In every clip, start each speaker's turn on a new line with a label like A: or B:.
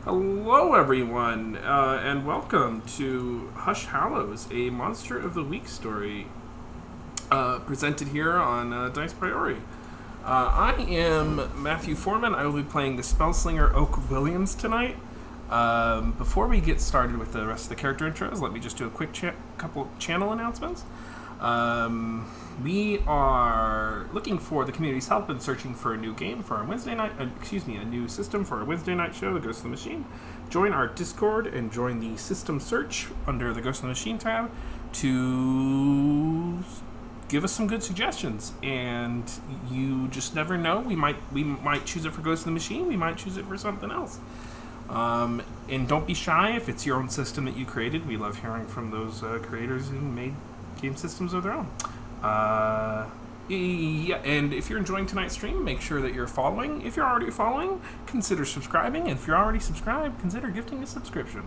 A: Hello, everyone, and welcome to Hallows, a Monster of the Week story presented here on Dice Priori. I am Matthew Foreman. I will be playing the Spellslinger Oak Williams tonight. Before we get started with the rest of the character intros, let me just do a quick couple channel announcements. We are looking for the community's help in searching for a new game for our Wednesday night, a new system for our Wednesday night show, The Ghost of the Machine. Join our Discord and join the system search under the Ghost of the Machine tab to give us some good suggestions. And you just never know. We might choose it for Ghost of the Machine. We might choose it for something else. And don't be shy if it's your own system that you created. We love hearing from those creators who made game systems of their own. Yeah, and if you're enjoying tonight's stream, make sure that you're following. If you're already following, consider subscribing. And if you're already subscribed, consider gifting a subscription.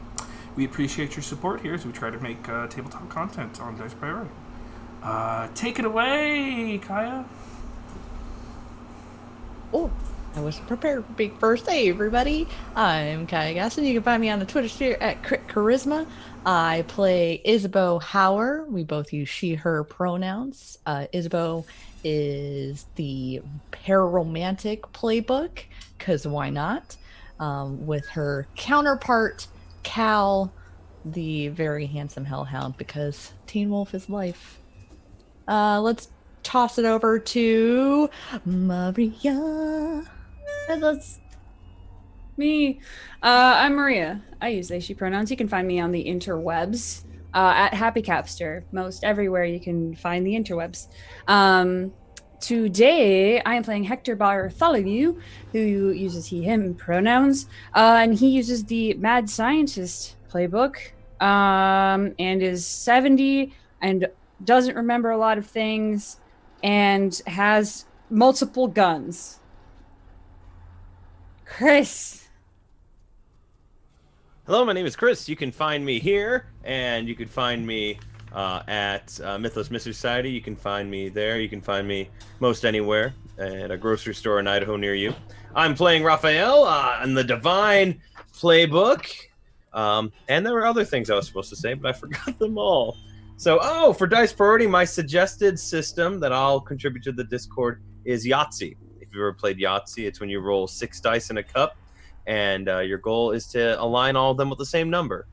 A: We appreciate your support here as we try to make tabletop content on Dice Priority. Take it away, Kaya.
B: Oh, I wasn't prepared for big first day, everybody. I'm Kaya Gasson. You can find me on the Twitter sphere at Crit Charisma. I play Isabeau Hauer. We both use she, her pronouns. Isabeau is the pararomantic playbook, because why not? With her counterpart, Cal, the very handsome hellhound, because Teen Wolf is life. Let's toss it over to Maria.
C: That's me. I'm Maria. I use they, she pronouns. You can find me on the interwebs at Happy Capster. Most everywhere you can find the interwebs. Today, I am playing Hector Bartholomew, who uses he, him pronouns. And he uses the Mad Scientist playbook and is 70 and doesn't remember a lot of things and has multiple guns. Chris.
D: Hello, my name is Chris. You can find me here, and you can find me at Mythos Mystery Society. You can find me there. You can find me most anywhere at a grocery store in Idaho near you. I'm playing Raphael in the Divine Playbook. And there were other things I was supposed to say, but I forgot them all. So, for Dice Priority, my suggested system that I'll contribute to the Discord is Yahtzee. If you've ever played Yahtzee, it's when you roll 6 dice in a cup, and your goal is to align all of them with the same number.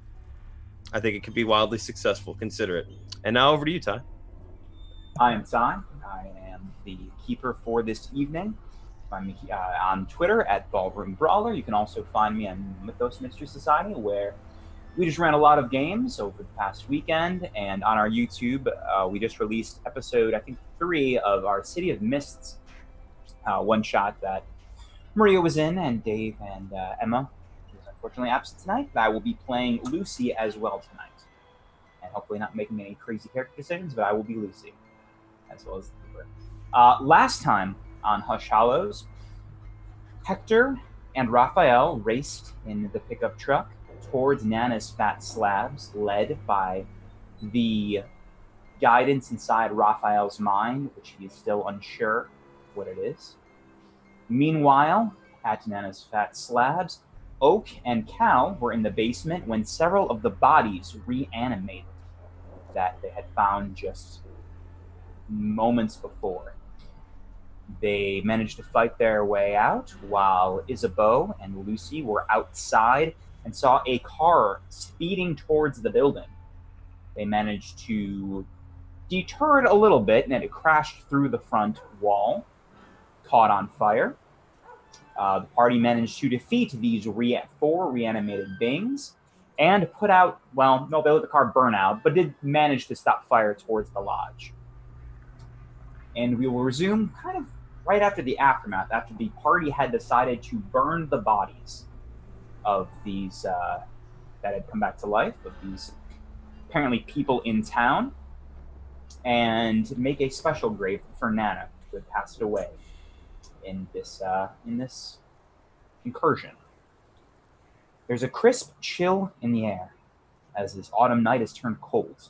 D: I think it could be wildly successful. Consider it. And now over to you, Ty.
E: I am Ty. I am the keeper for this evening. Find me on Twitter at Ballroom Brawler. You can also find me on Mythos Mystery Society, where we just ran a lot of games over the past weekend, and on our YouTube, we just released episode, I think, 3 of our City of Mists one-shot that Maria was in, and Dave and Emma, who is unfortunately absent tonight. But I will be playing Lucy as well tonight, and hopefully not making any crazy character decisions, but I will be Lucy, as well as the keeper. Last time on Hush Hallows, Hector and Raphael raced in the pickup truck towards Nana's fat slabs, led by the guidance inside Raphael's mind, which he is still unsure what it is. Meanwhile, at Nana's fat slabs, Oak and Cal were in the basement when several of the bodies reanimated that they had found just moments before. They managed to fight their way out while Isabeau and Lucy were outside and saw a car speeding towards the building. They managed to deter it a little bit, and it crashed through the front wall, caught on fire. The party managed to defeat these 4 reanimated beings and put out, well, no, they let the car burn out, but did manage to stop fire towards the lodge. And we will resume kind of right after the aftermath, after the party had decided to burn the bodies of these that had come back to life, of these apparently people in town, and make a special grave for Nana, who had passed away in this incursion. There's a crisp chill in the air as this autumn night has turned cold.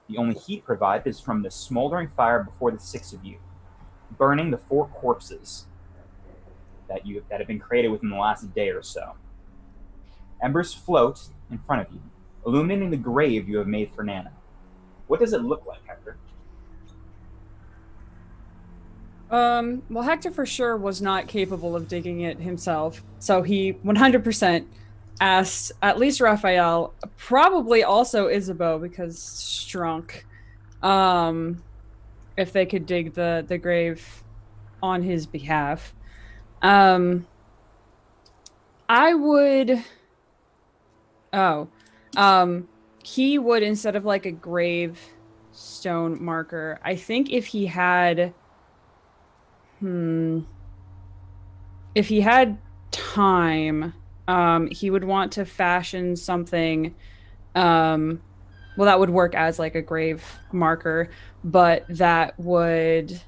E: The only heat provided is from the smoldering fire before the 6 of you, burning the 4 corpses that have been created within the last day or so. Embers float in front of you, illuminating the grave you have made for Nana. What does it look like, Hector?
C: Well, Hector for sure was not capable of digging it himself, so he 100% asked at least Raphael, probably also Isabeau because Strunk, if they could dig the grave on his behalf. I would. Oh, he would, instead of like a grave stone marker, I think if he had time, he would want to fashion something, well, that would work as like a grave marker, but that would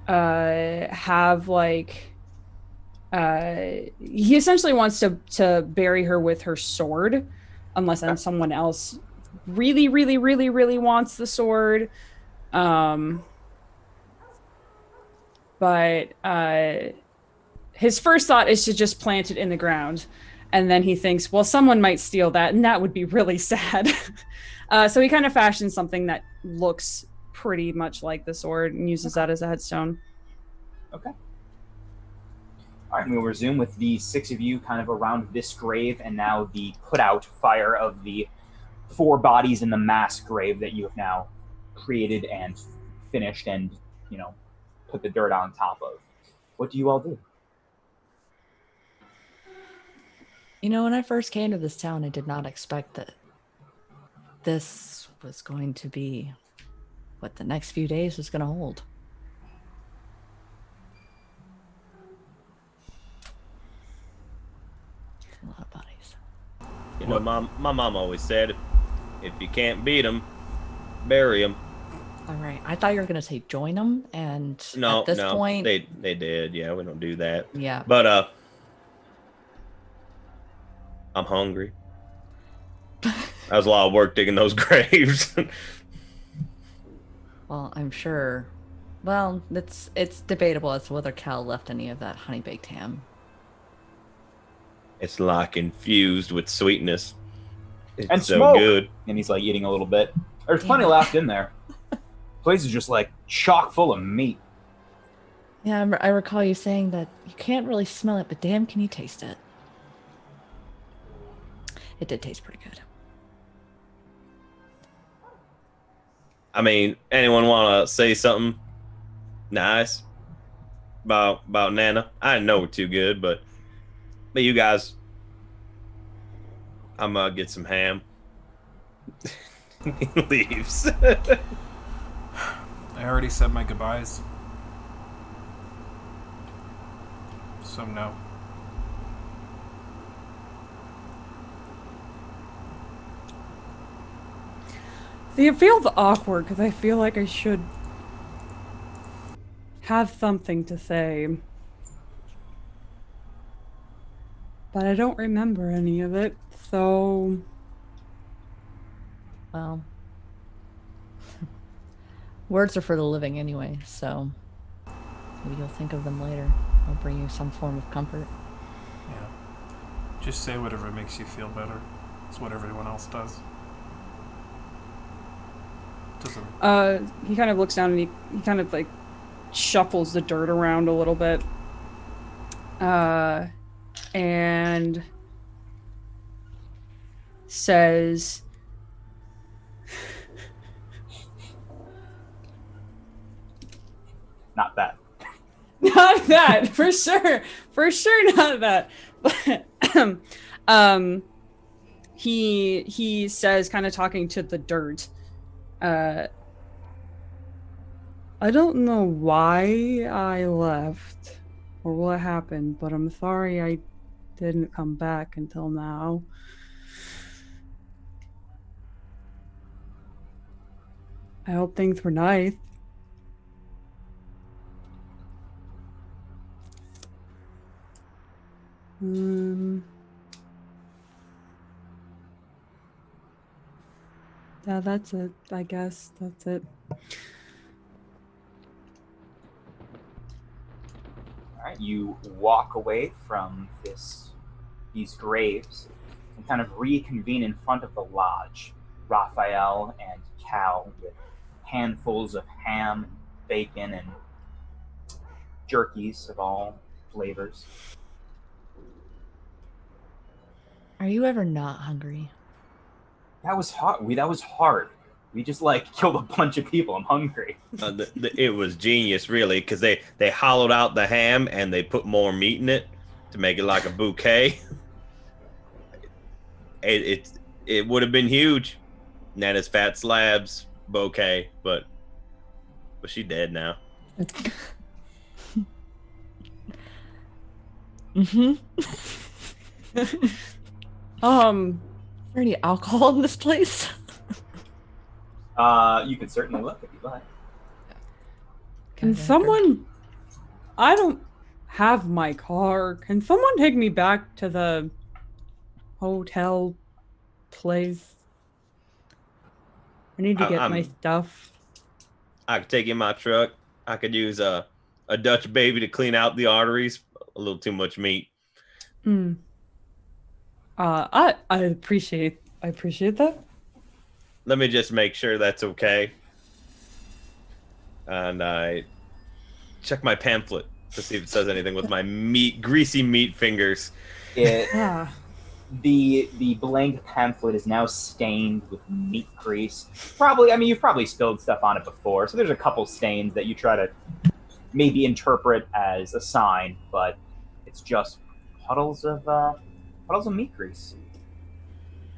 C: have like he essentially wants to bury her with her sword, unless then someone else really, really, really, really wants the sword. But his first thought is to just plant it in the ground, and then he thinks, well, someone might steal that, and that would be really sad. So he kind of fashions something that looks pretty much like the sword and uses that as a headstone.
E: Okay. All right, we'll resume with the 6 of you kind of around this grave, and now the put-out fire of the 4 bodies in the mass grave that you have now created and finished and, put the dirt on top of. What do you all do?
B: When I first came to this town, I did not expect that this was going to be what the next few days was going to hold. A lot of bodies.
D: My mom always said, if you can't beat them, bury them.
B: All right. I thought you were going to say join them, and
D: No,
B: at this point...
D: They did. Yeah, we don't do that.
B: Yeah.
D: But, I'm hungry. That was a lot of work digging those graves.
B: Well, I'm sure. Well, it's debatable as to whether Cal left any of that honey baked ham.
D: It's like infused with sweetness. It's
E: and
D: so
E: smoke.
D: good.
E: And he's like eating a little bit. There's plenty left in there. The place is just like chock full of meat.
B: Yeah, I recall you saying that you can't really smell it, but damn, can you taste it? It did taste pretty good.
D: I mean, anyone want to say something nice about Nana? I didn't know her too good, but you guys, I'm gonna get some ham. He leaves.
A: I already said my goodbyes. So no.
C: It feels awkward because I feel like I should have something to say. But I don't remember any of it, so...
B: Well, words are for the living anyway, so maybe you'll think of them later. I'll bring you some form of comfort.
A: Yeah. Just say whatever makes you feel better. It's what everyone else does.
C: He kind of looks down and he kind of like shuffles the dirt around a little bit. And says,
E: Not that.
C: not that, for sure not that. But he says, kind of talking to the dirt, I don't know why I left or what happened, but I'm sorry I didn't come back until now. I hope things were nice. Yeah, that's it. I guess that's it.
E: All right. you walk away from these graves and kind of reconvene in front of the lodge. Raphael and Cal with handfuls of ham, bacon, and jerkies of all flavors.
B: Are you ever not hungry?
E: That was hard. That was hard. We just killed a bunch of people. I'm hungry.
D: It was genius, really, because they hollowed out the ham and they put more meat in it to make it like a bouquet. It would have been huge. Nana's fat slabs bouquet, but she's dead now.
B: Mm-hmm.
C: Um,
B: Is there any alcohol in this place?
E: You can certainly look if you like.
C: can someone? I don't have my car. Can someone take me back to the hotel place? I need to get my stuff.
D: I could take you in my truck. I could use a Dutch baby to clean out the arteries. A little too much meat.
C: I appreciate that.
D: Let me just make sure that's okay. And I check my pamphlet to see if it says anything with my greasy meat fingers.
C: Ah.
E: The blank pamphlet is now stained with meat grease. Probably, you've probably spilled stuff on it before, so there's a couple stains that you try to maybe interpret as a sign, but it's just puddles of meat grease.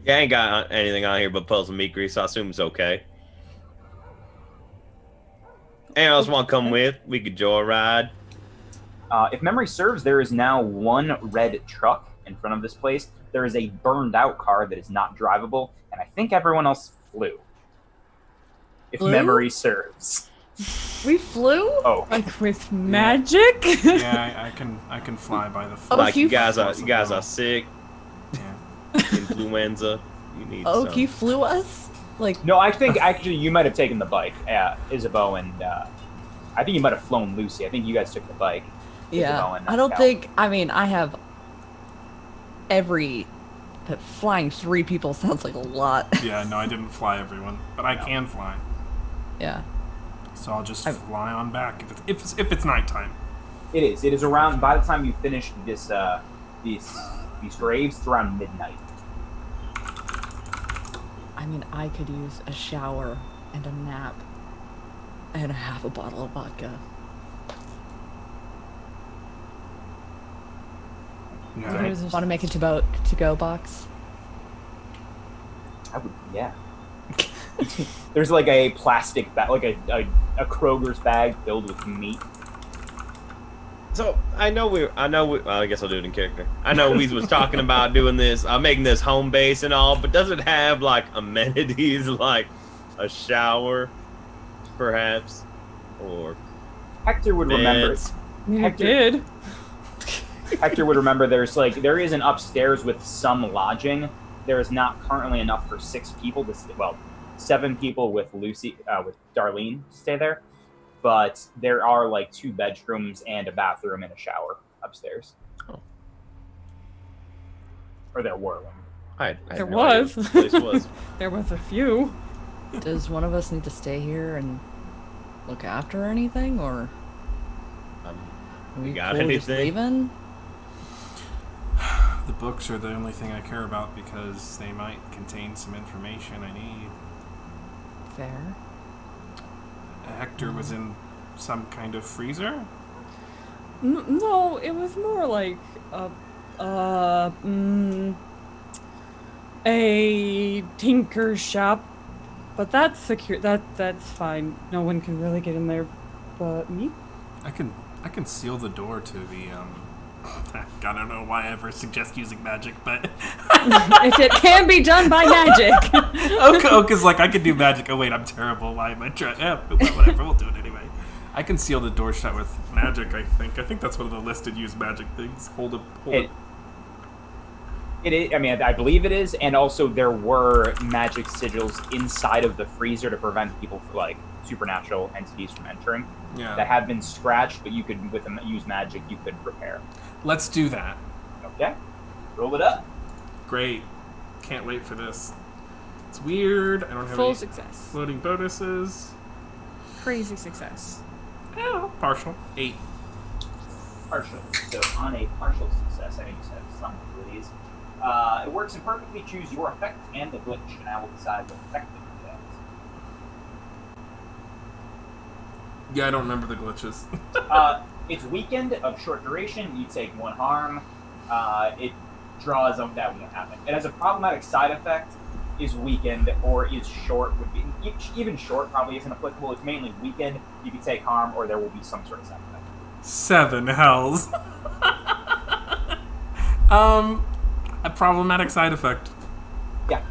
D: Yeah, I ain't got anything on here but puddles of meat grease, so I assume it's okay. Anyone else want to come with? We could joyride.
E: If memory serves, there is now one red truck in front of this place. There is a burned out car that is not drivable, and I think everyone else flew. If
B: Flew?
E: memory serves.
B: We flew?
E: Oh.
C: Like with magic?
A: Yeah, I can fly by the foot.
D: Like
B: you
D: you guys are sick.
A: Yeah.
D: Influenza. You need some.
B: You flew us?
E: No, I think actually you might have taken the bike, Isabeau, and I think you might have flown Lucy. I think you guys took the bike.
B: Yeah.
E: Isabeau and
B: I don't
E: Cal.
B: think, I have but flying 3 people sounds like a lot.
A: Yeah, no, I didn't fly everyone, but I can fly.
B: Yeah.
A: So I'll just fly on back if it's nighttime.
E: It is. It is around. By the time you finish this, these graves, it's around midnight.
B: I could use a shower and a nap and half a bottle of vodka.
A: Yeah.
B: Want to make it to go box?
E: I would, yeah. There's a plastic bag, a Kroger's bag filled with meat.
D: So I guess I'll do it in character. I know we was talking about doing this, making this home base and all, but does it have amenities like a shower, perhaps, or
E: Hector would remember.
D: beds?
C: It did.
E: Hector would remember. There is an upstairs with some lodging. There is not currently enough for 6 people to 7 people with Lucy, with Darlene to stay there. But there are 2 bedrooms and a bathroom and a shower upstairs.
D: Oh.
E: Or there were.
C: There was.
D: This place was.
C: There was a few.
B: Does one of us need to stay here and look after anything, or
D: We got
B: cool just
D: anything?
B: leaving?
A: The books are the only thing I care about because they might contain some information I need.
B: Fair.
A: Hector was in some kind of freezer?
C: No, it was more like a tinker shop, but that's secure. That's fine. No one can really get in there, but me.
A: I can seal the door to the I don't know why I ever suggest using magic, but
C: If it can be done by magic.
A: Oka's I could do magic. Oh wait, I'm terrible. Why am I trying? Yeah, whatever, we'll do it anyway. I can seal the door shut with magic. I think that's one of the listed use magic things. Hold it.
E: It is. I believe it is, and also there were magic sigils inside of the freezer to prevent people from supernatural entities from entering
A: Yeah.
E: that have been scratched, but you could, use magic, you could repair.
A: Let's do that.
E: Okay, roll it up.
A: Great. Can't wait for this. It's weird. I don't have
C: Full
A: any
C: success.
A: floating bonuses.
C: Crazy success.
A: Oh, partial. 8.
E: Partial. So on a partial success, I know you said some abilities. It works in perfectly choose your effect and the glitch, and I will decide what effect it is.
A: Yeah, I don't remember the glitches.
E: It's weakened of short duration. You take 1 harm. It draws on that won't happen. It has a problematic side effect. Is weakened or is short would be even short probably isn't applicable. It's mainly weakened. You can take harm or there will be some sort of side effect.
A: 7 hells. A problematic side effect.
E: Yeah.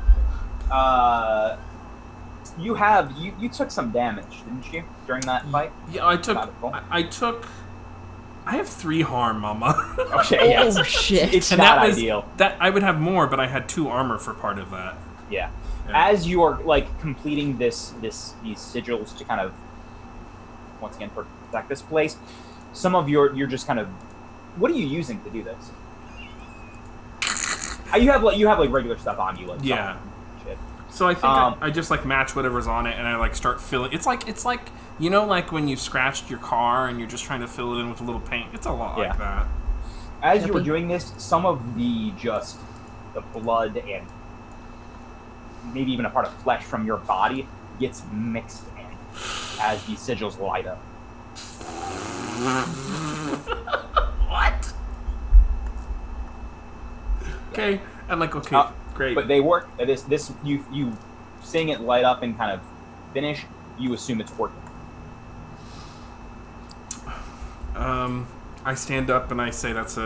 E: You took some damage, didn't you, during that fight?
A: Yeah, I have 3 harm, Mama.
E: Okay, yes.
B: Oh shit!
E: It's
A: And
E: not
A: that was
E: ideal.
A: that I would have more, but I had 2 armor for part of that.
E: Yeah.
A: Yeah.
E: As you are completing these sigils to kind of once again protect this place, some of you're just kind of, what are you using to do this? You have regular stuff on you, like
A: Yeah.
E: shit.
A: So I think I just match whatever's on it, and I start filling. It's like when you scratched your car and you're just trying to fill it in with a little paint. It's a lot like that.
E: As you were doing this, some of the blood and maybe even a part of flesh from your body gets mixed in as the sigils light up.
A: What? Okay, I'm like, okay, great.
E: But they work. This you seeing it light up and kind of finish, you assume it's working.
A: I stand up and I say that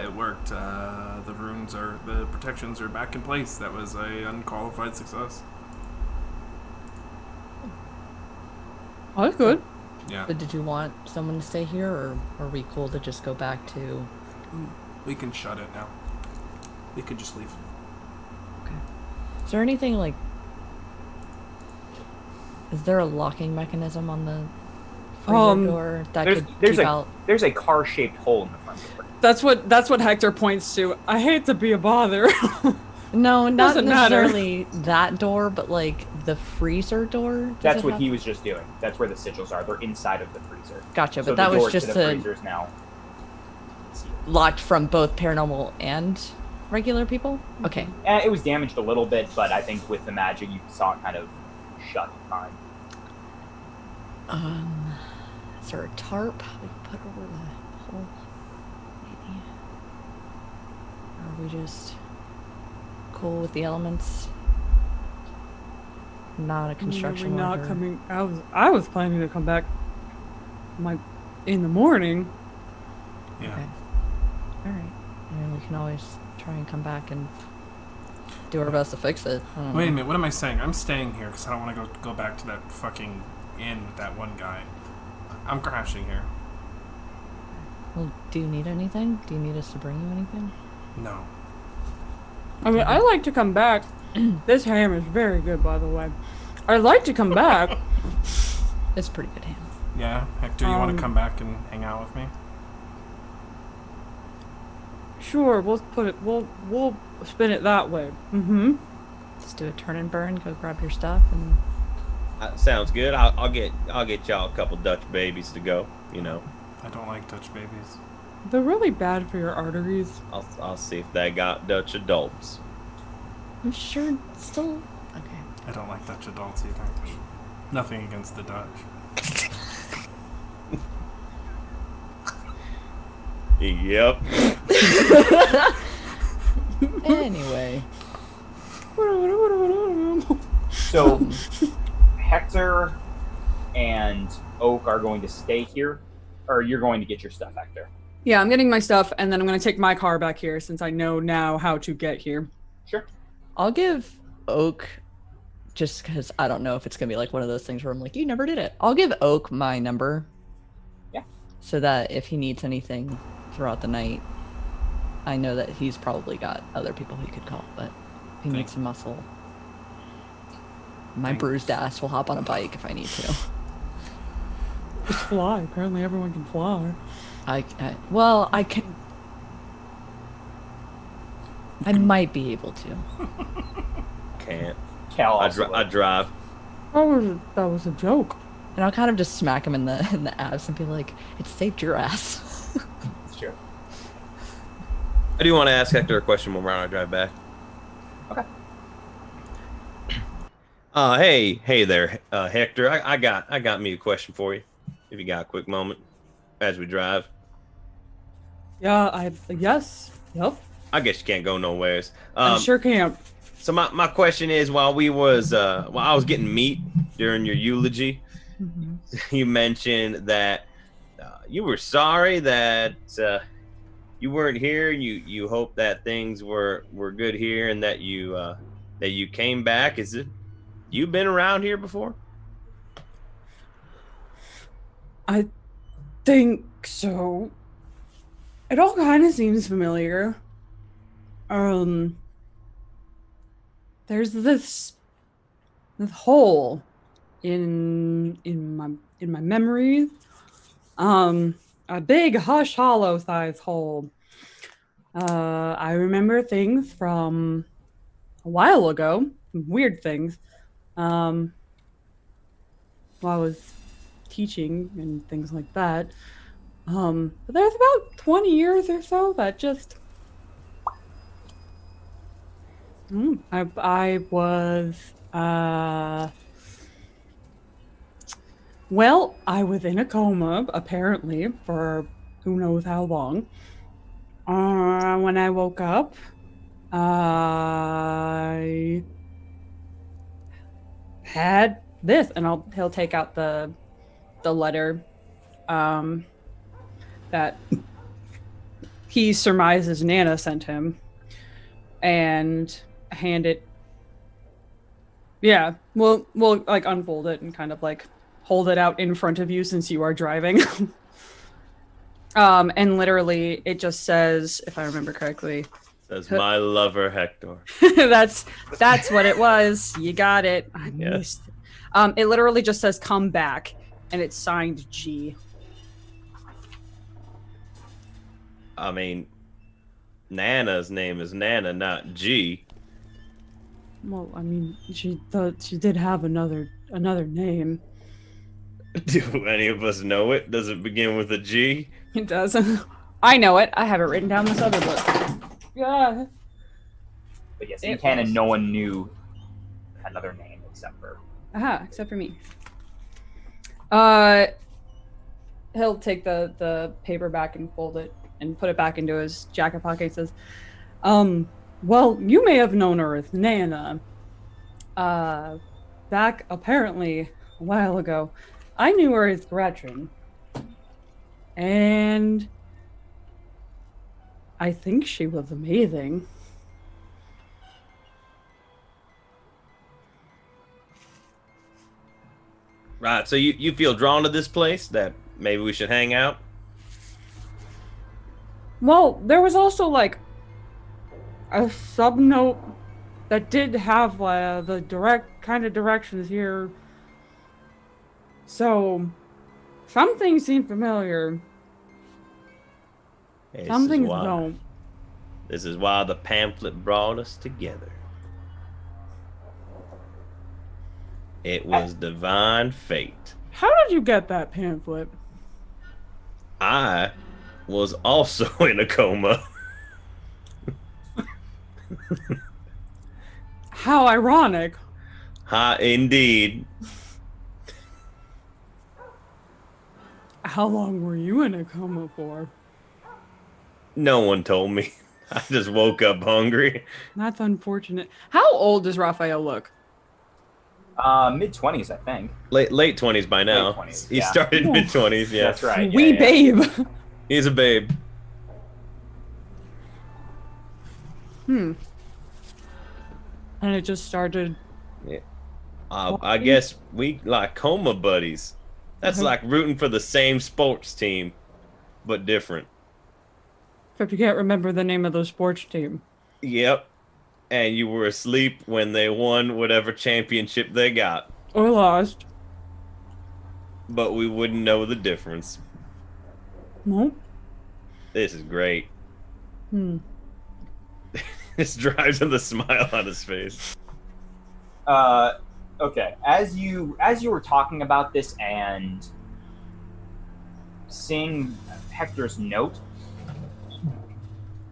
A: it worked. The protections are back in place. That was a unqualified success.
C: Oh, that's good.
A: Yeah.
B: But did you want someone to stay here, or are we cool to just go back to?
A: We can shut it now. We could just leave.
B: Okay. Is there anything Is there a locking mechanism on the freezer door that could keep out?
E: There's a car-shaped hole in the front door.
C: That's what Hector points to. I hate to be a bother.
B: No, not
C: Doesn't matter.
B: necessarily that door, but the freezer door.
E: That's what he was just doing. That's where the sigils are. They're inside of the freezer.
B: Gotcha,
E: So
B: but that
E: the
B: was
E: door
B: just
E: to the freezer is now sealed.
B: locked from both paranormal and regular people. Okay.
E: It was damaged a little bit, but I think with the magic you saw it kind of shut fine.
B: Is there a tarp we can put over the hole? Maybe. Or are we just cool with the elements? Not a construction
C: We're not
B: worker.
C: coming. I was planning to come back. In the morning.
A: Yeah.
B: Okay. All right. I mean, we can always try and come back and do our best to fix it. I don't
A: Wait a
B: know.
A: minute. What am I saying? I'm staying here because I don't want to go back to that fucking inn with that one guy. I'm crashing here.
B: Well, do you need anything? Do you need us to bring you anything?
A: No.
C: I mean, I like to come back. This ham is very good, by the way. I'd like to come back.
B: It's pretty good ham.
A: Yeah, Hector, you want to come back and hang out with me?
C: Sure, we'll spin it that way. Mm-hmm.
B: Just do a turn and burn. Go grab your stuff and.
D: Sounds good. I'll get y'all a couple Dutch babies to go. You know,
A: I don't like Dutch babies.
C: They're really bad for your arteries.
D: I'll see if they got Dutch adults.
B: I'm sure it's still. Okay.
A: I don't like Dutch adults either. Nothing against the Dutch.
D: Yep.
B: Anyway.
E: So Hector and Oak are going to stay here, or you're going to get your stuff, Hector?
C: Yeah, I'm getting my stuff, and then I'm going to take my car back here since I know now how to get here.
E: Sure.
B: I'll give Oak, just because I don't know if it's going to be one of those things where I'm like, you never did it. I'll give Oak my number.
E: Yeah.
B: So that if he needs anything throughout the night, I know that he's probably got other people he could call, but if he needs some muscle, my bruised ass will hop on a bike if I need to.
C: Just fly. Apparently everyone can fly.
B: I can. I might be able to.
D: Can't.
E: Cal
D: I
E: also
D: drive.
C: That was a joke.
B: And I'll kind of just smack him in the abs and be like, "It saved your ass."
E: It's true.
D: I do want to ask Hector a question when I drive back.
E: Okay.
D: Hey there, Hector. I got me a question for you. If you got a quick moment as we drive.
C: Yeah, yes. Yep.
D: I guess you can't go nowheres.
C: I sure can't.
D: So my question is, while I was getting meat during your eulogy, you mentioned that you were sorry that you weren't here. You hope that things were good here, and that you came back. Is it you been around here before?
C: I think so. It all kind of seems familiar. There's this hole in my memory. A big Hush Hollow size hole. I remember things from a while ago, weird things. While I was teaching and things like that. But there's about 20 years or so that just I was well, I was in a coma apparently for who knows how long. When I woke up, I had this, and he'll take out the letter that he surmises Nana sent him, and hand it. Yeah, we'll like unfold it and kind of like hold it out in front of you since you are driving. And literally it just says, if I remember correctly,
D: Says my lover Hector.
C: that's what it was. You got it. I missed it. It literally just says come back, and it's signed G.
D: I mean, Nana's name is Nana, not G.
C: Well, I mean, she did have another name.
D: Do any of us know it? Does it begin with a G?
C: It doesn't. I know it. I have it written down in this other book. Yeah.
E: But yes, in canon, no one knew another name except for.
C: Except for me. He'll take the paper back and fold it and put it back into his jacket pocket. He says, well, you may have known her as Nana. Back apparently a while ago, I knew her as Gretchen. And I think she was amazing.
D: Right, so you feel drawn to this place, that maybe we should hang out?
C: Well, there was also like a sub note that did have the direct kind of directions here. So some things seem familiar. Some things don't.
D: This is why the pamphlet brought us together. It was divine fate.
C: How did you get that pamphlet?
D: I was also in a coma.
C: How ironic.
D: Indeed.
C: How long were you in a coma for?
D: No one told me. I just woke up hungry.
C: That's unfortunate. How old does Raphael look?
E: Mid-20s, I think.
D: Late 20s by now.
E: Late 20s,
D: He
E: yeah.
D: started mid-20s, yeah.
E: That's right.
C: Wee babe.
D: He's a babe.
C: And it just started.
D: Yeah. I guess we like coma buddies. That's like rooting for the same sports team, but different.
C: Except you can't remember the name of the sports team.
D: Yep. and you were asleep when they won whatever championship they got.
C: Or lost.
D: But we wouldn't know the difference.
C: Nope.
D: This is great. This drives in the smile on his face.
E: Okay. As you were talking about this and seeing Hector's note,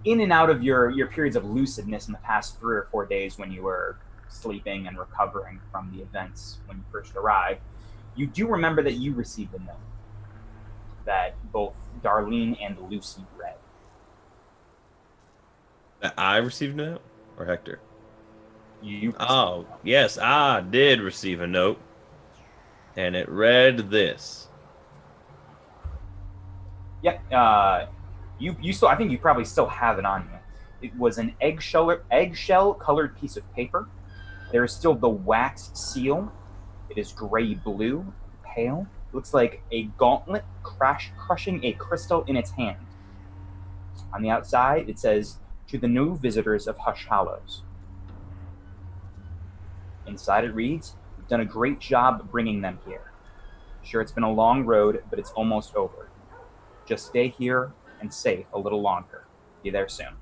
E: in and out of your periods of lucidness in the past 3 or 4 days when you were sleeping and recovering from the events when you first arrived, you do remember that you received a note that both Darlene and Lucy read.
D: I received a note? Or Hector?
E: You
D: Oh, yes, I did receive a note. And it read this.
E: Yep. You still, I think you probably still have it on you. It was an eggshell colored piece of paper. There is still the wax seal. It is gray blue, pale. Looks like a gauntlet crushing a crystal in its hand. On the outside, it says, "To the new visitors of Hallows." Inside it reads, "You've done a great job bringing them here. Sure, it's been a long road, but it's almost over. Just stay here and safe a little longer. Be there soon."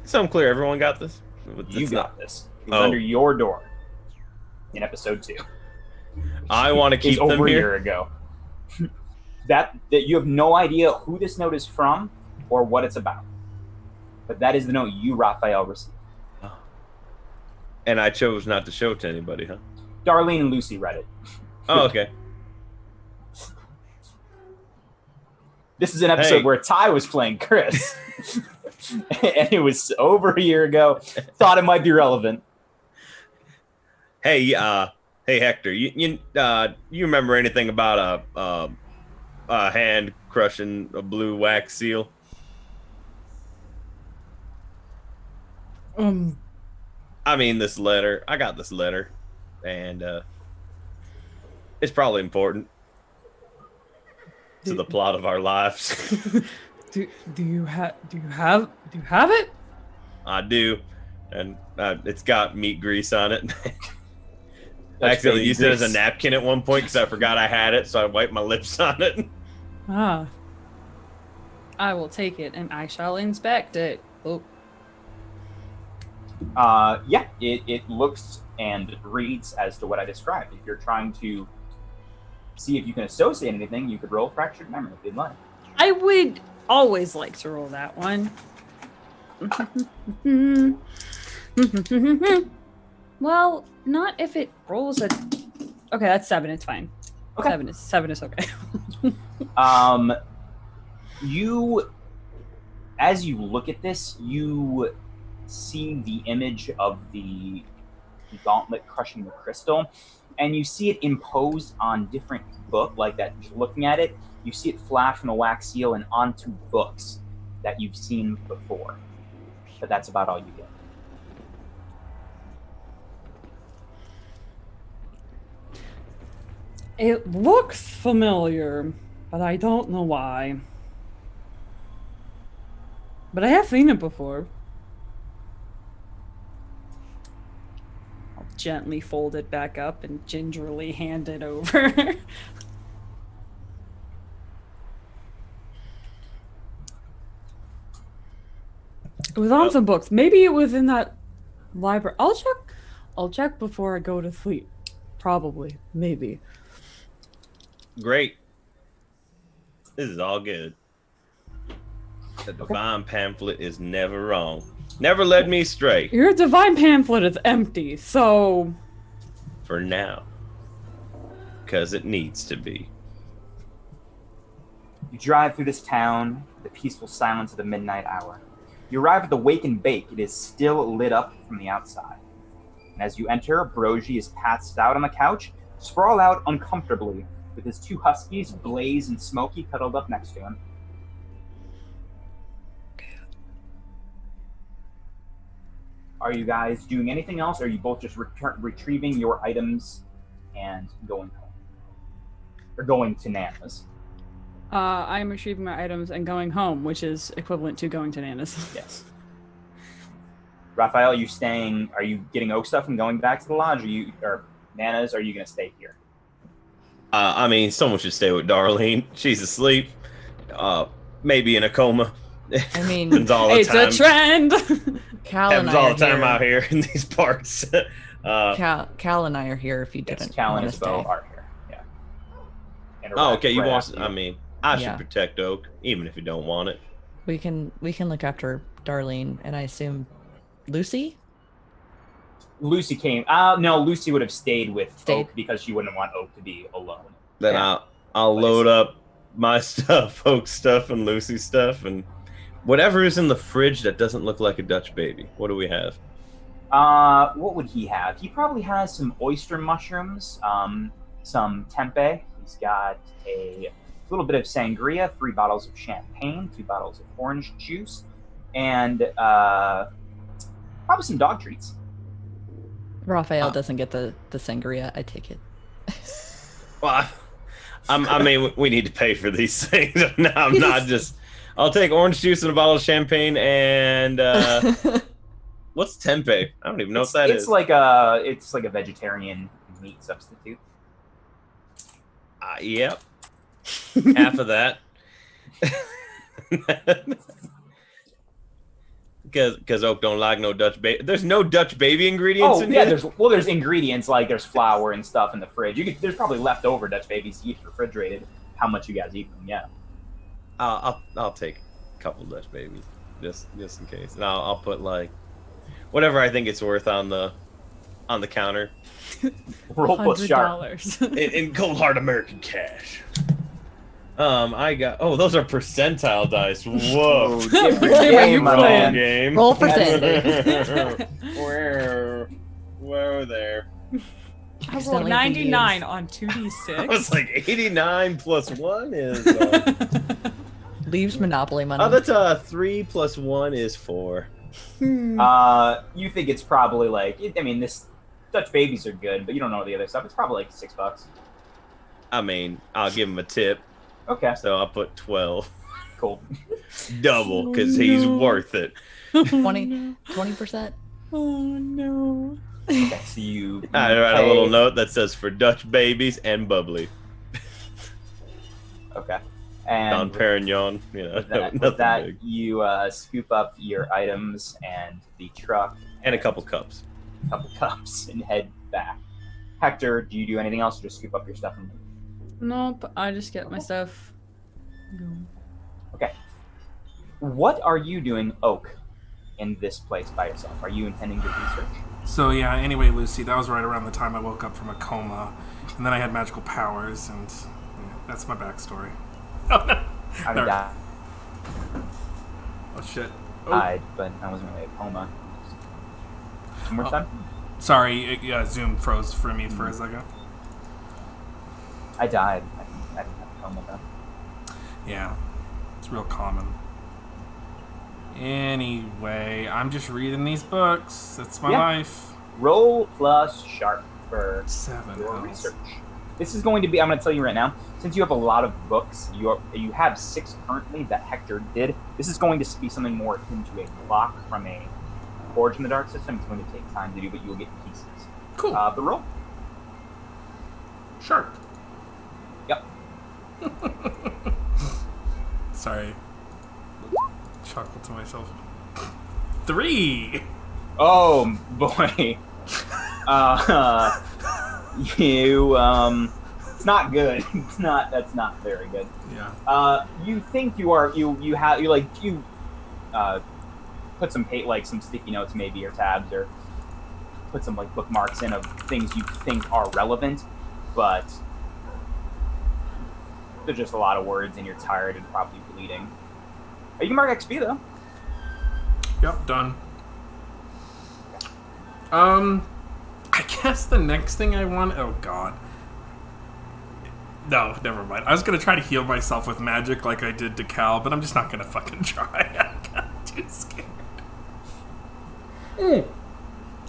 D: So I'm clear, everyone got this?
E: You got this. It was under your door in episode 2.
D: I want to keep
E: It's
D: them
E: over a
D: here.
E: year ago. that you have no idea who this note is from or what it's about. But that is the note you, Raphael, received.
D: And I chose not to show it to anybody, huh?
E: Darlene and Lucy read it.
D: Oh, okay.
E: This is an episode
D: Hey.
E: where Ty was playing Chris. And it was over a year ago. Thought it might be relevant.
D: Hey, hey Hector, you remember anything about a hand crushing a blue wax seal? I mean, this letter. I got this letter, and it's probably important to the plot of our lives.
C: Do you have it?
D: I do, and it's got meat grease on it. I
E: That's
D: accidentally
E: baby
D: used it as a
E: grease.
D: napkin at one point because I forgot I had it, so I wiped my lips on it.
C: Ah. I will take it and I shall inspect it. Oh.
E: Yeah, it looks and reads as to what I described. If you're trying to see if you can associate anything, you could roll fractured memory if you'd like.
C: I would always like to roll that one. Well, not if it rolls a. Okay, that's 7. It's fine.
E: Okay.
C: 7 is okay.
E: You, as you look at this, you see the image of the gauntlet crushing the crystal, and you see it imposed on different book like that. Just looking at it, you see it flash from the wax seal and onto books that you've seen before. But that's about all you get.
C: It looks familiar, but I don't know why. But I have seen it before. I'll gently fold it back up and gingerly hand it over. It was on some books. Maybe it was in that library. I'll check before I go to sleep. Probably. Maybe.
D: Great. This is all good. The divine pamphlet is never wrong. Never led me astray.
C: Your divine pamphlet is empty, so
D: For now. Because it needs to be.
E: You drive through this town, the peaceful silence of the midnight hour. You arrive at the Wake and Bake. It is still lit up from the outside. And as you enter, Brogy is passed out on the couch, sprawled out uncomfortably, with his 2 huskies, Blaze and Smokey, cuddled up next to him. Are you guys doing anything else, or are you both just retrieving your items and going home? Or going to Nana's?
C: I am retrieving my items and going home, which is equivalent to going to Nana's.
E: Yes. Raphael, you staying? Are you getting oak stuff and going back to the lodge? Or Nanas? Are you going to stay here?
D: I mean, someone should stay with Darlene. She's asleep. Maybe in a coma.
B: I mean,
D: happens all the
C: It's
D: time.
C: a trend.
B: Cal and
D: Happens
B: I
D: all
B: are
D: the time
B: here.
D: out here in these parts.
B: Cal and I are here if you
E: Yes,
B: didn't
E: Cal and
B: want to
E: Isabeau
B: stay.
E: are here. Yeah. And
D: Oh, okay. You
E: right
D: want?
E: after
D: I mean, I should
B: Yeah.
D: protect Oak, even if you don't want it.
B: We can look after Darlene and I assume Lucy.
E: Lucy came. No, Lucy would have stayed with
B: Stayed.
E: Oak because she wouldn't want Oak to be alone.
D: Then
B: Yeah.
D: I'll
E: But
D: load
E: it's-
D: up my stuff, Oak's stuff, and Lucy's stuff, and whatever is in the fridge that doesn't look like a Dutch baby. What do we have?
E: What would he have? He probably has some oyster mushrooms, some tempeh. He's got a little bit of sangria, 3 bottles of champagne, 2 bottles of orange juice, and probably some dog treats.
B: Raphael doesn't get the sangria. I take it.
D: Well, I mean, we need to pay for these things. No, I'm not just. I'll take orange juice and a bottle of champagne and what's tempeh? I don't even know what that
E: it's
D: is.
E: Like it's like a vegetarian meat substitute.
D: Yep. Half of that. Because Oak don't like no Dutch baby. There's no Dutch baby ingredients
E: Oh
D: in
E: yeah,
D: here.
E: there's ingredients like there's flour and stuff in the fridge. There's probably leftover Dutch babies you eat refrigerated. How much you guys eat them? Yeah.
D: I'll take a couple Dutch babies just in case, and I'll put like whatever I think it's worth on the counter
E: Roll plus sharp.
C: $100.
D: in cold hard American cash. I got those are percentile dice. Whoa,
E: Different
C: Where
E: game,
C: you
E: my
C: playing?
E: man.
D: game.
B: Roll for sanity.
D: Where there?
C: I rolled
B: Accidentally
C: 99
B: used.
C: on 2d6.
D: I was like 89 plus 1 is.
B: Leaves Monopoly money.
D: Oh, that's 3 plus 1 is 4.
E: You think it's probably like I mean this Dutch babies are good, but you don't know the other stuff. It's probably like $6.
D: I mean, I'll give him a tip,
E: Okay,
D: so I'll put 12.
E: cool.
D: Double, because he's worth it.
B: 20%.
C: Oh no.
E: Okay, so you
D: I write a
E: pay-
D: little note that says for Dutch babies and bubbly.
E: Okay,
D: Don
E: and
D: Perignon, you know,
E: with that,
D: nothing big.
E: you scoop up your items and the truck
D: And a couple cups.
E: a couple cups and head back. Hector, do you do anything else or just scoop up your stuff and leave?
C: Nope, I just get my stuff.
E: Okay. What are you doing, Oak, in this place by yourself? Are you intending to research?
A: So yeah, anyway, Lucy, that was right around the time I woke up from a coma, and then I had magical powers, and yeah, that's my backstory. Oh no!
E: I
A: No.
E: died,
A: Oh shit! Oh,
E: but I wasn't really a coma. One more
A: Oh.
E: time?
A: sorry, Zoom froze for me for a second.
E: I died. I didn't have a coma though.
A: Yeah, it's real common. Anyway, I'm just reading these books. That's my
E: Yeah.
A: life.
E: Roll plus sharp for
A: 7
E: your
A: hells.
E: research. This is going to be, I'm going to tell you right now, since you have a lot of books, you have 6 currently that Hector did. This is going to be something more akin to a block from a Forge in the Dark system. It's going to take time to do, but you will get pieces.
A: Cool.
E: The roll?
A: Sharp.
E: Yep.
A: Sorry. Chuckle to myself. 3.
E: Oh, boy. You, it's not good. That's not very good.
A: Yeah.
E: You think you put some some sticky notes maybe or tabs or put some like bookmarks in of things you think are relevant, but there's just a lot of words and you're tired and probably bleeding. You can mark XP though.
A: Yep, done. I guess the next thing I want. Oh God. No, never mind. I was gonna try to heal myself with magic like I did to Cal, but I'm just not gonna fucking try. I'm too scared.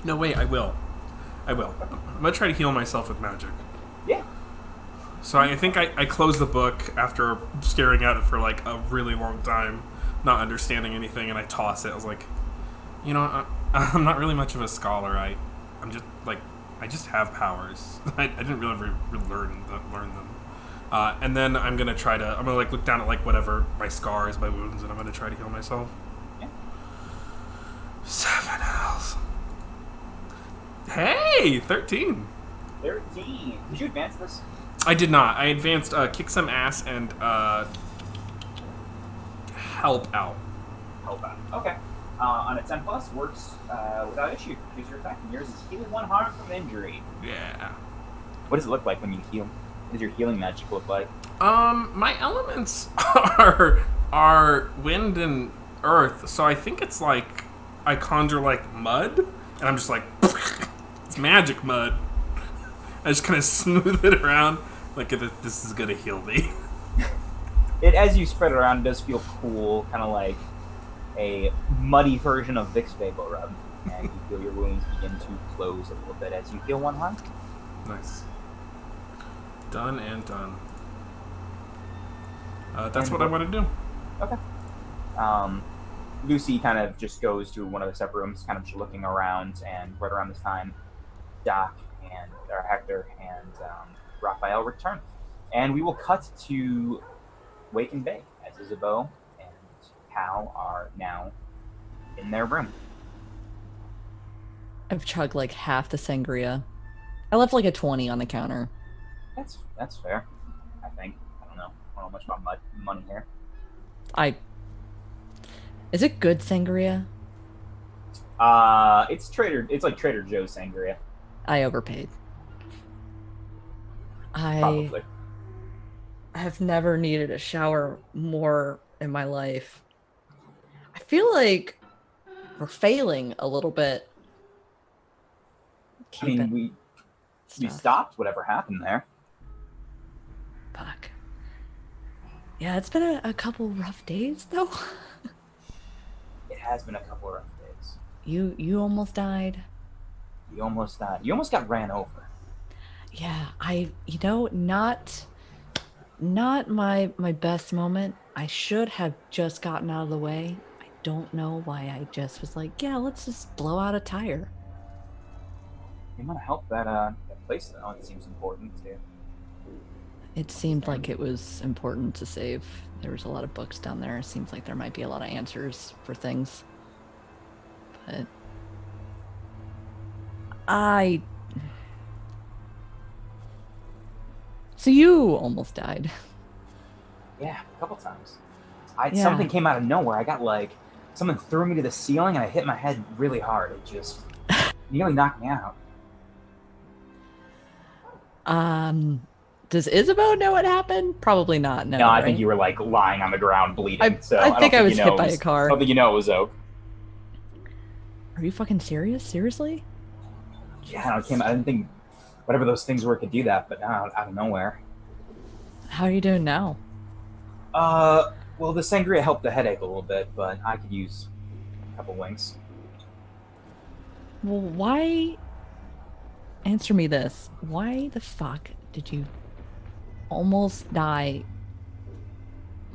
A: No, wait. I will. I'm gonna try to heal myself with magic.
E: Yeah.
A: So I think I closed the book after staring at it for like a really long time, not understanding anything, and I toss it. I was like, you know, I'm not really much of a scholar. I'm just like I just have powers. I didn't really ever learn them. And then I'm gonna like look down at like whatever my scars, my wounds, and I'm gonna try to heal myself.
E: Yeah.
A: 7 health. Hey, 13.
E: 13. Did you advance this?
A: I did not. I advanced kick some ass and help out.
E: Help out. Okay. On a 10 plus, works without issue. Choose your attack, and yours is healing 1 harm from injury.
A: Yeah.
E: What does it look like when you heal? What does your healing magic look like?
A: My elements are wind and earth, so I think it's like I conjure like mud, and I'm just like it's magic mud. I just kind of smooth it around like this is gonna heal me.
E: As you spread it around, it does feel cool, kind of like a muddy version of Vicks Vapor Rub, and you feel your wounds begin to close a little bit as you heal 1 harm.
A: Nice. Done and done. That's what I want to do.
E: Okay. Lucy kind of just goes to one of the separate rooms, kind of just looking around, and right around this time, Hector and Raphael return. And we will cut to Wake and Bake, as Isabeau and Cal are now in their room.
B: I've chugged like half the sangria. I left like a 20 on the counter.
E: That's fair, I think. I don't know much about money here.
B: Is it good sangria?
E: It's like Trader Joe's sangria.
B: I overpaid.
E: Probably.
B: I have never needed a shower more in my life. I feel like we're failing a little bit.
E: We stopped whatever happened there.
B: Fuck. Yeah, it's been a couple rough days though.
E: It has been a couple rough days.
B: You almost died.
E: You almost died. You almost got ran over.
B: Yeah, not my best moment. I should have just gotten out of the way. I don't know why I just was like, yeah, let's just blow out a tire.
E: You want to help that place though. It seems important too.
B: It seemed like it was important to save. There was a lot of books down there. It seems like there might be a lot of answers for things. But So you almost died.
E: Yeah, a couple times. Something came out of nowhere. I got someone threw me to the ceiling and I hit my head really hard. It just nearly knocked me out.
B: Does Isabeau know what happened? Probably not. No,
E: I
B: right?
E: think you were lying on the ground bleeding.
B: I think I was hit by a car.
E: I don't think you know it was Oak.
B: Are you fucking serious? Seriously?
E: Yeah, I didn't think whatever those things were could do that, but now out of nowhere.
B: How are you doing now?
E: Well, the sangria helped the headache a little bit, but I could use a couple winks.
B: Well, why? Answer me this. Why the fuck did you almost die?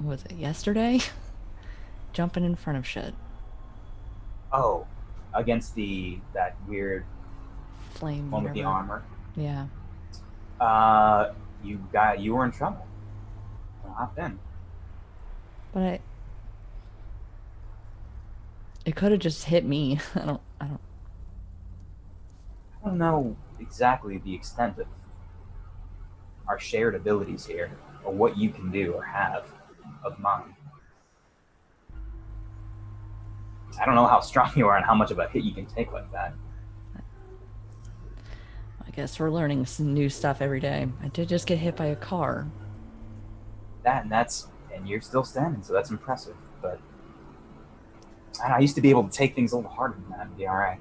B: Was it yesterday? Jumping in front of shit.
E: Oh, against that weird
B: Flame
E: one with the armor.
B: Yeah.
E: You were in trouble. Hopped in.
B: But it could have just hit me. I
E: don't know exactly the extent of our shared abilities here, or what you can do or have of mine. I don't know how strong you are and how much of a hit you can take like that.
B: I guess we're learning some new stuff every day. I did just get hit by a car.
E: And you're still standing, so that's impressive. But I used to be able to take things a little harder than that and be all right.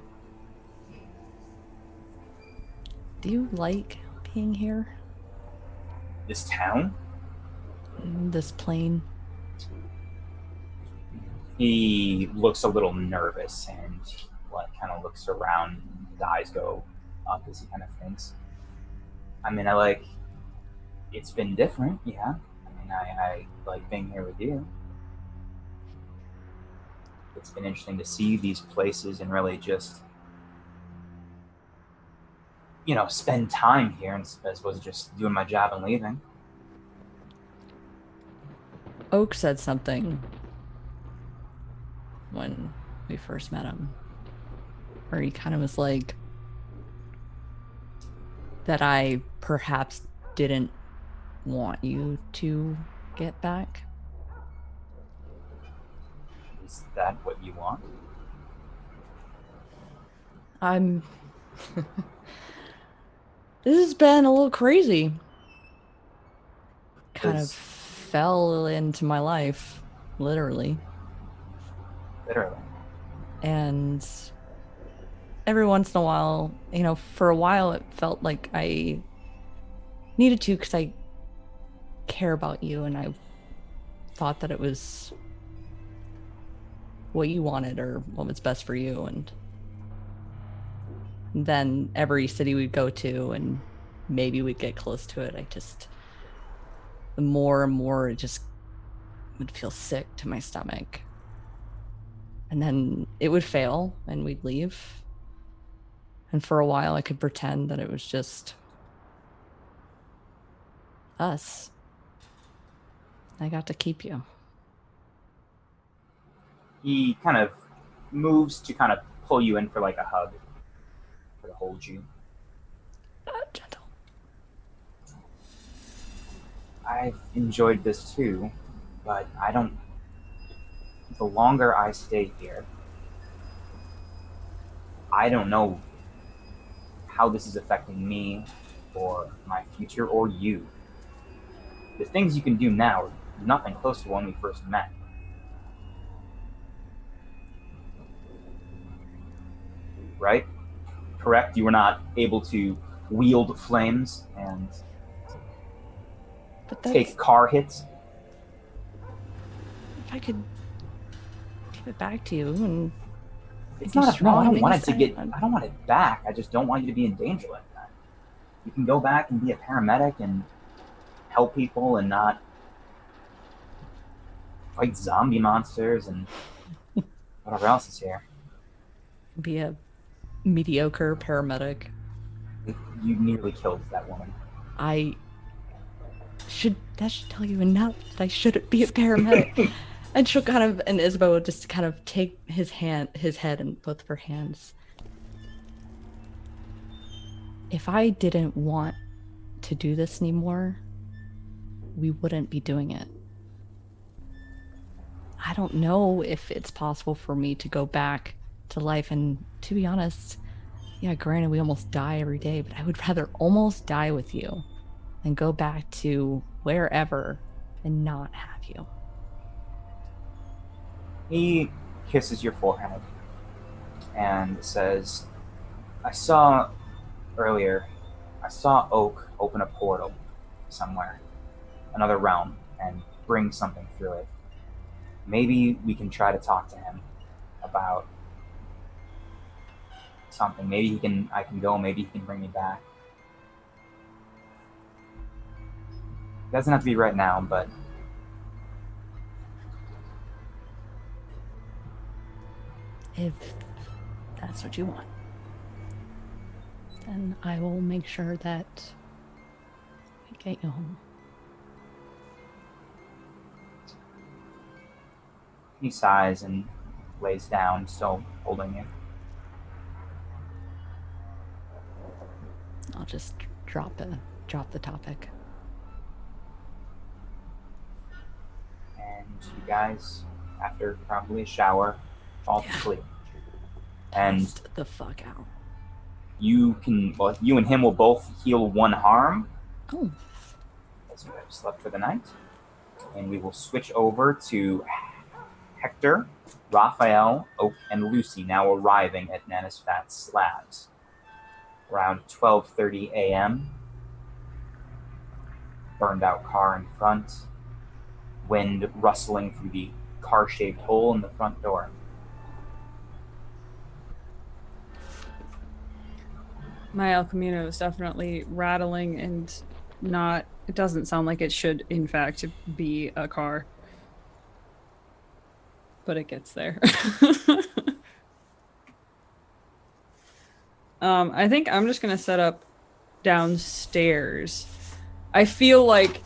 B: Do you like being here?
E: This town?
B: This plane?
E: He looks a little nervous and kind of looks around. His eyes go up as he kind of thinks. I mean, it's been different, yeah. I like being here with you. It's been interesting to see these places and really just, spend time here as opposed to just doing my job and leaving.
B: Oak said something when we first met him, where he kind of was like, that I perhaps didn't want you to get back.
E: Is that what you want?
B: I'm. This has been a little crazy. Kind of fell into my life, literally.
E: Literally.
B: And every once in a while, for a while it felt like I needed to because I care about you and I thought that it was what you wanted or what was best for you. And then every city we'd go to and maybe we'd get close to it, the more and more it just would feel sick to my stomach. And then it would fail and we'd leave. And for a while I could pretend that it was just us. I got to keep you.
E: He kind of moves to kind of pull you in for like a hug, to hold you.
B: Gentle.
E: I've enjoyed this too, but the longer I stay here, I don't know how this is affecting me or my future or you. The things you can do now are nothing close to when we first met. Right? Correct? You were not able to wield flames and take car hits.
B: If I could give it back to you and
E: it's not no, I don't want it back. I just don't want you to be in danger like that. You can go back and be a paramedic and help people and not fight zombie monsters and whatever else is here.
B: Be a mediocre paramedic.
E: You nearly killed that woman.
B: That should tell you enough that I shouldn't be a paramedic. And and Isabeau would just kind of take his head in both of her hands. If I didn't want to do this anymore, we wouldn't be doing it. I don't know if it's possible for me to go back to life. And to be honest, yeah, granted, we almost die every day, but I would rather almost die with you than go back to wherever and not have you.
E: He kisses your forehead and says, I saw Oak open a portal somewhere, another realm, and bring something through it. Maybe we can try to talk to him about something. Maybe I can go, maybe he can bring me back. It doesn't have to be right now, but
B: if that's what you want, then I will make sure that we get you home.
E: he sighs and lays down, still holding you.
B: I'll just drop the topic.
E: And you guys, after probably a shower, fall to sleep. And
B: Passed the fuck out.
E: you and him will both heal one harm.
B: Oh.
E: As you have slept for the night. And we will switch over to Hector, Raphael, Oak, and Lucy now arriving at Nana's Fat Slabs. Around 12:30 a.m. Burned out car in front. Wind rustling through the car-shaped hole in the front door.
C: My El Camino is definitely rattling and it doesn't sound like it should, in fact, be a car. but it gets there. I think I'm just gonna set up downstairs. I feel like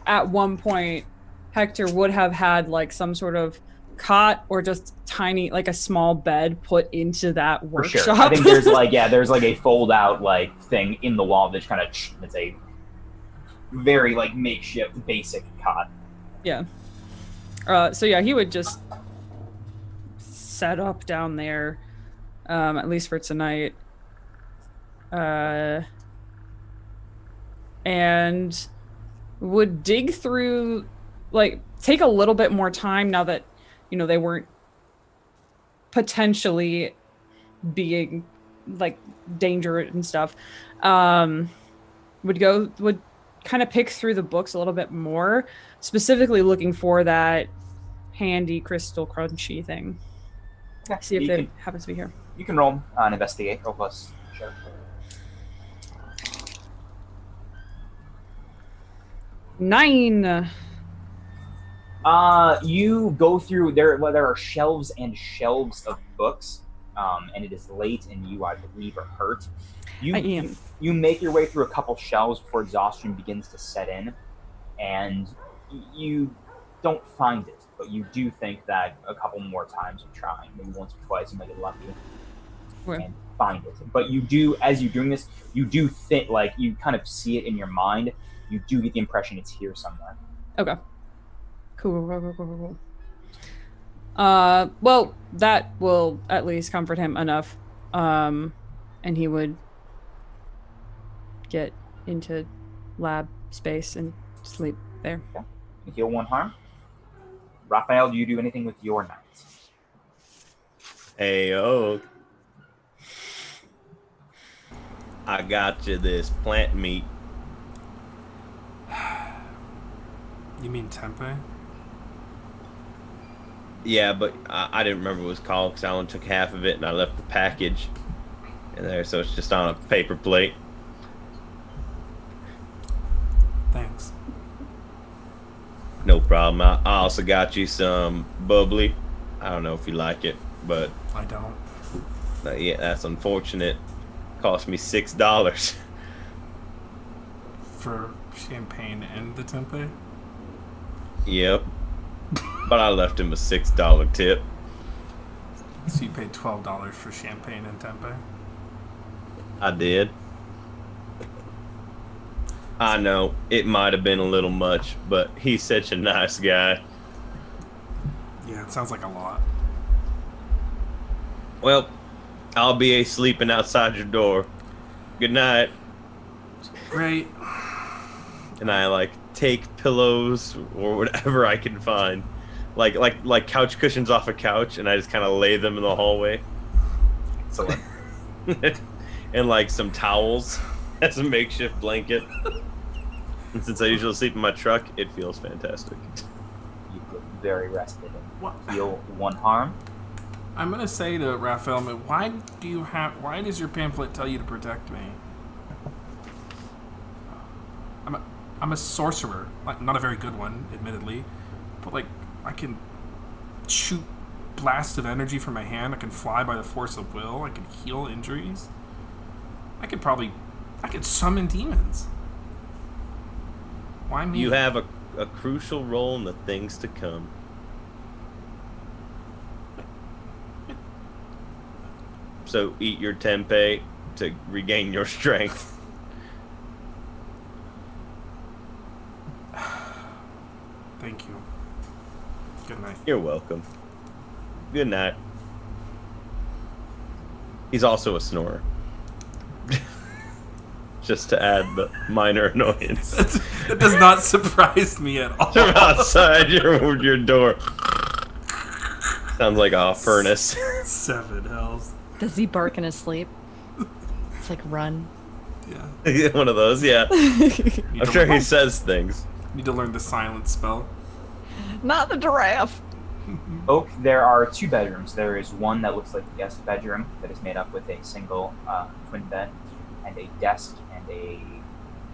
C: at one point Hector would have had like some sort of cot or just tiny, like a small bed put into that
E: For
C: workshop.
E: sure. I think there's like there's like a fold out like thing in the wall that's kind of it's a very like makeshift basic cot.
C: Yeah. So yeah, he would just set up down there, at least for tonight. And would dig through, like, take a little bit more time now that, you know, they weren't potentially being, like, danger and stuff. Would kind of pick through the books a little bit more, specifically looking for that handy crystal crunchy thing.
E: Okay.
C: See if it happens to be here.
E: You can roll an investigate. Roll plus. Sure.
C: 9.
E: You go through there are shelves and shelves of books, and it is late, and you, I believe, are hurt.
C: I am.
E: You make your way through a couple shelves before exhaustion begins to set in, and you don't find it, but you do think that a couple more times of trying, maybe once or twice, you might get lucky and find it. But you do, as you're doing this, you do think, like, you kind of see it in your mind. You do get the impression it's here somewhere.
C: Okay. Cool. Well, that will at least comfort him enough. And he would get into lab space and sleep there.
E: Okay. You heal 1 harm. Raphael, do you do anything with your knights?
D: Hey, I got you this plant meat.
A: You mean tempeh?
D: Yeah, but I didn't remember what it was called because I only took half of it and I left the package in there, so it's just on a paper plate.
A: Thanks.
D: No problem. I also got you some bubbly. I don't know if you like it, but
A: I don't.
D: yeah, that's unfortunate. Cost me $6.
A: For champagne and the tempeh?
D: Yep. But I left him a $6 tip.
A: So you paid $12 for champagne and tempeh?
D: I did. I know, it might have been a little much, but he's such a nice guy.
A: Yeah, it sounds like a lot.
D: Well, I'll be sleeping outside your door. Good night.
A: Great.
D: And I, like, take pillows or whatever I can find. Like couch cushions off a couch, and I just kind of lay them in the hallway.
E: Excellent.
D: And, like, some towels as a makeshift blanket. And since I usually sleep in my truck, it feels fantastic.
E: You look very rested
A: What?
E: and heal 1 harm.
A: I'm gonna say to Raphael, why does your pamphlet tell you to protect me? I'm a sorcerer, like not a very good one, admittedly, but like I can shoot blasts of energy from my hand. I can fly by the force of will. I can heal injuries. I could summon demons. Why me?
D: You have a crucial role in the things to come. So eat your tempeh to regain your strength.
A: Thank you. Good night.
D: You're welcome. Good night. He's also a snorer. Just to add the minor annoyance.
A: That does not surprise me at all.
D: From outside your door. Sounds like a furnace.
A: 7 hells.
B: Does he bark in his sleep? It's like run.
A: Yeah.
D: One of those, yeah. I'm sure he says things.
A: Need to learn the silence spell.
B: Not the giraffe.
E: Oak, there are 2 bedrooms. There is one that looks like a guest bedroom that is made up with a single twin bed and a desk and a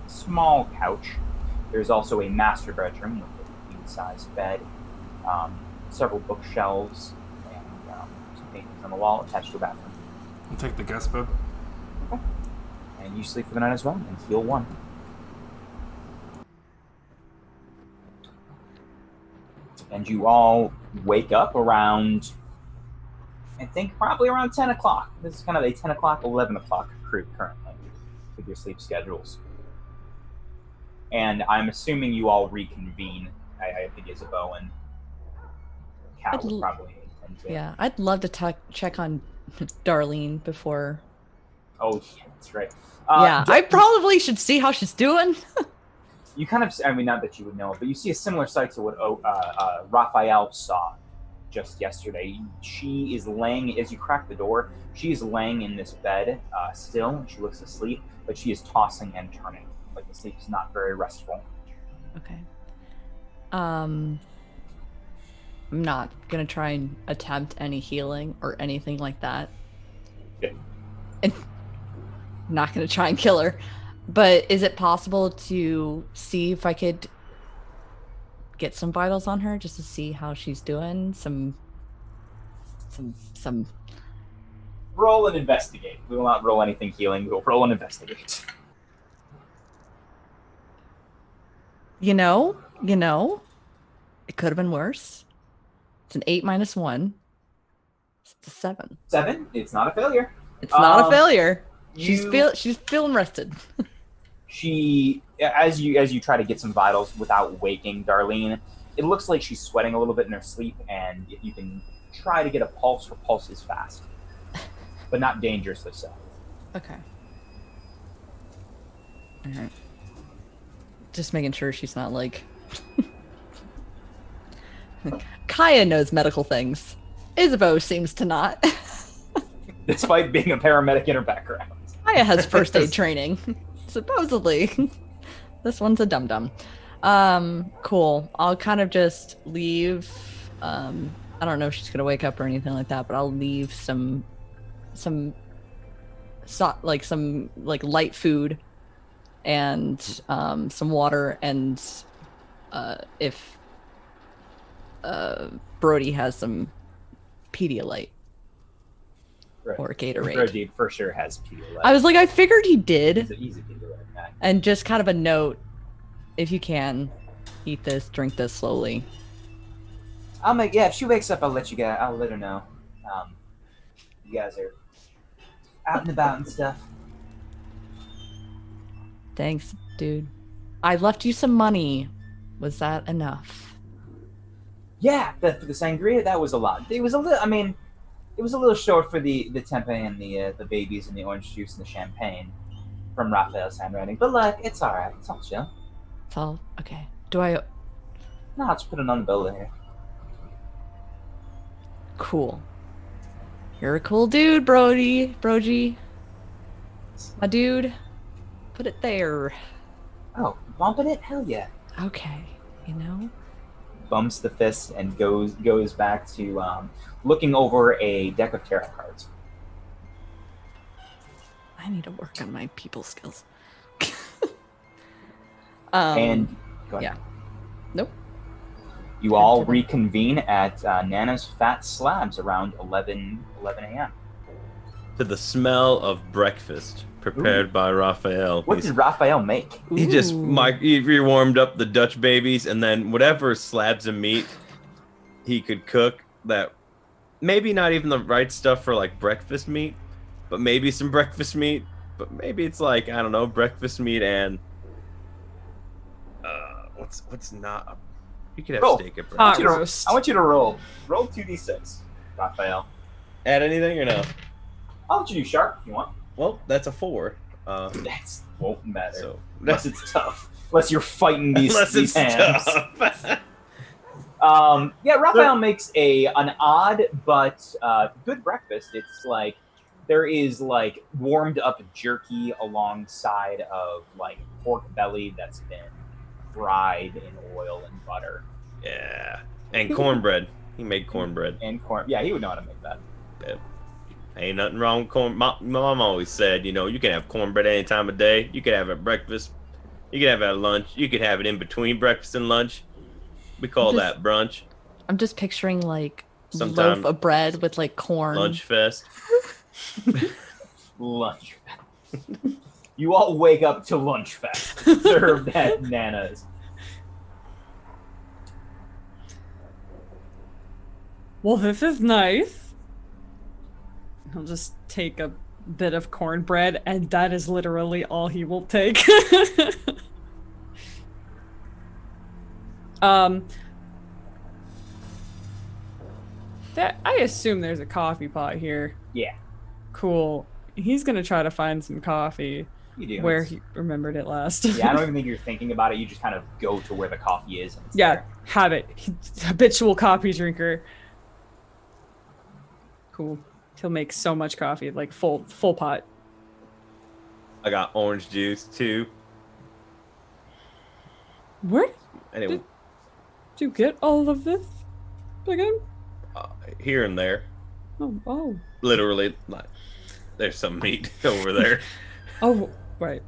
E: small couch. There's also a master bedroom with a queen-size bed, several bookshelves and some paintings on the wall attached to a bathroom.
A: I'll take the guest bed.
E: Okay. And you sleep for the night as well and heal 1. And you all wake up around, I think, probably around 10 o'clock. This is kind of a 10 o'clock, 11 o'clock crew currently with your sleep schedules. And I'm assuming you all reconvene. I think Isabeau and Cal would probably intend to.
B: Yeah, I'd love to check on Darlene before.
E: Oh, yeah, that's right.
B: Yeah, I probably should see how she's doing.
E: You kind of, I mean, not that you would know it, but you see a similar sight to what Raphael saw just yesterday. She is laying, as you crack the door, she is laying in this bed still, and she looks asleep, but she is tossing and turning. Like the sleep is not very restful.
B: Okay. I'm not gonna try and attempt any healing or anything like that.
E: Good.
B: And not gonna try and kill her. But is it possible to see if I could get some vitals on her just to see how she's doing? Some
E: Roll and investigate. We will not roll anything healing. We will roll and investigate.
B: You know, it could have been worse. It's an 8 minus 1. It's a 7.
E: 7. It's not a failure.
B: It's not a failure. She's
E: You-
B: feeling rested.
E: She, as you try to get some vitals without waking Darlene, it looks like she's sweating a little bit in her sleep, and if you can try to get a pulse, her pulse is fast, but not dangerously so.
B: Okay. All right. Just making sure she's not like... Kaya knows medical things. Isabeau seems to not.
E: Despite being a paramedic in her background.
B: Kaya has first aid training. Supposedly. This one's a dum-dum. Cool. I'll kind of just leave... I don't know if she's gonna wake up or anything like that, but I'll leave some light food and some water, and if Brody has some Pedialyte
E: Right.
B: or Gatorade.
E: Brody for sure has Pedialyte.
B: I was like, I figured he
E: He's
B: did.
E: an easy Pedialyte guy.
B: And just kind of a note, if you can, eat this, drink this slowly.
E: If she wakes up, I'll let her know. You guys are out and about and stuff.
B: Thanks, dude. I left you some money. Was that enough?
E: Yeah, for the sangria, that was a lot. It was a little. I mean, it was a little short for the tempeh and the babies and the orange juice and the champagne from Raphael's handwriting. But look, it's all right. It's all chill.
B: It's all okay. Do I?
E: No, I'll just put it on the bill here.
B: Cool. You're a cool dude, Brody. My dude. Put it there.
E: Oh, bumping it? Hell yeah.
B: Okay. You know?
E: Bumps the fist and goes back to looking over a deck of tarot cards.
B: I need to work on my people skills.
E: And go ahead.
B: yeah. Nope.
E: You all reconvene at Nana's Fat Slabs around 11 a.m.
D: To the smell of breakfast prepared by Raphael.
E: What did Raphael make?
D: He just
B: Ooh.
D: he rewarmed up the Dutch babies, and then whatever slabs of meat he could cook that maybe not even the right stuff for like breakfast meat, but maybe some breakfast meat, but maybe it's like, I don't know, breakfast meat and what's not a, you could have
E: Roll.
D: steak at
C: Hot
D: breakfast.
C: roast.
E: I want you to roll 2d6, Raphael.
D: Add anything or no?
E: I'll let you do sharp if you want.
D: Well, that's a 4.
E: That won't matter.
D: So
E: Unless it's tough. Unless you're fighting these hands.
D: tough.
E: Raphael makes an odd but good breakfast. It's like there is like warmed up jerky alongside of like pork belly that's been fried in oil and butter.
D: Yeah, and cornbread. He made cornbread.
E: And corn. Yeah, he would know how to make that.
D: Ain't nothing wrong with corn. My mom always said, you know, you can have cornbread any time of day. You can have it at breakfast. You can have it at lunch. You can have it in between breakfast and lunch. We call that brunch.
B: I'm just picturing like
D: Sometime
B: loaf of bread with like corn.
D: Lunch fest.
E: Lunch fest. You all wake up to lunch fest served at Nana's.
C: Well, this is nice. He'll just take a bit of cornbread, and that is literally all he will take. I assume there's a coffee pot here.
E: Yeah,
C: Cool. He's gonna try to find some coffee
E: you do.
C: where
E: It's-
C: he remembered it last.
E: yeah, I don't even think you're thinking about it. You just kind of go to where the coffee is. And it's
C: Yeah,
E: there.
C: have it. He's a habitual coffee drinker. Cool. He'll make so much coffee, like full pot.
D: I got orange juice too.
C: Where
D: Anyway,
C: did you get all of this again?
D: here and there,
C: Oh.
D: literally, like, there's some meat over there.
C: Oh, right.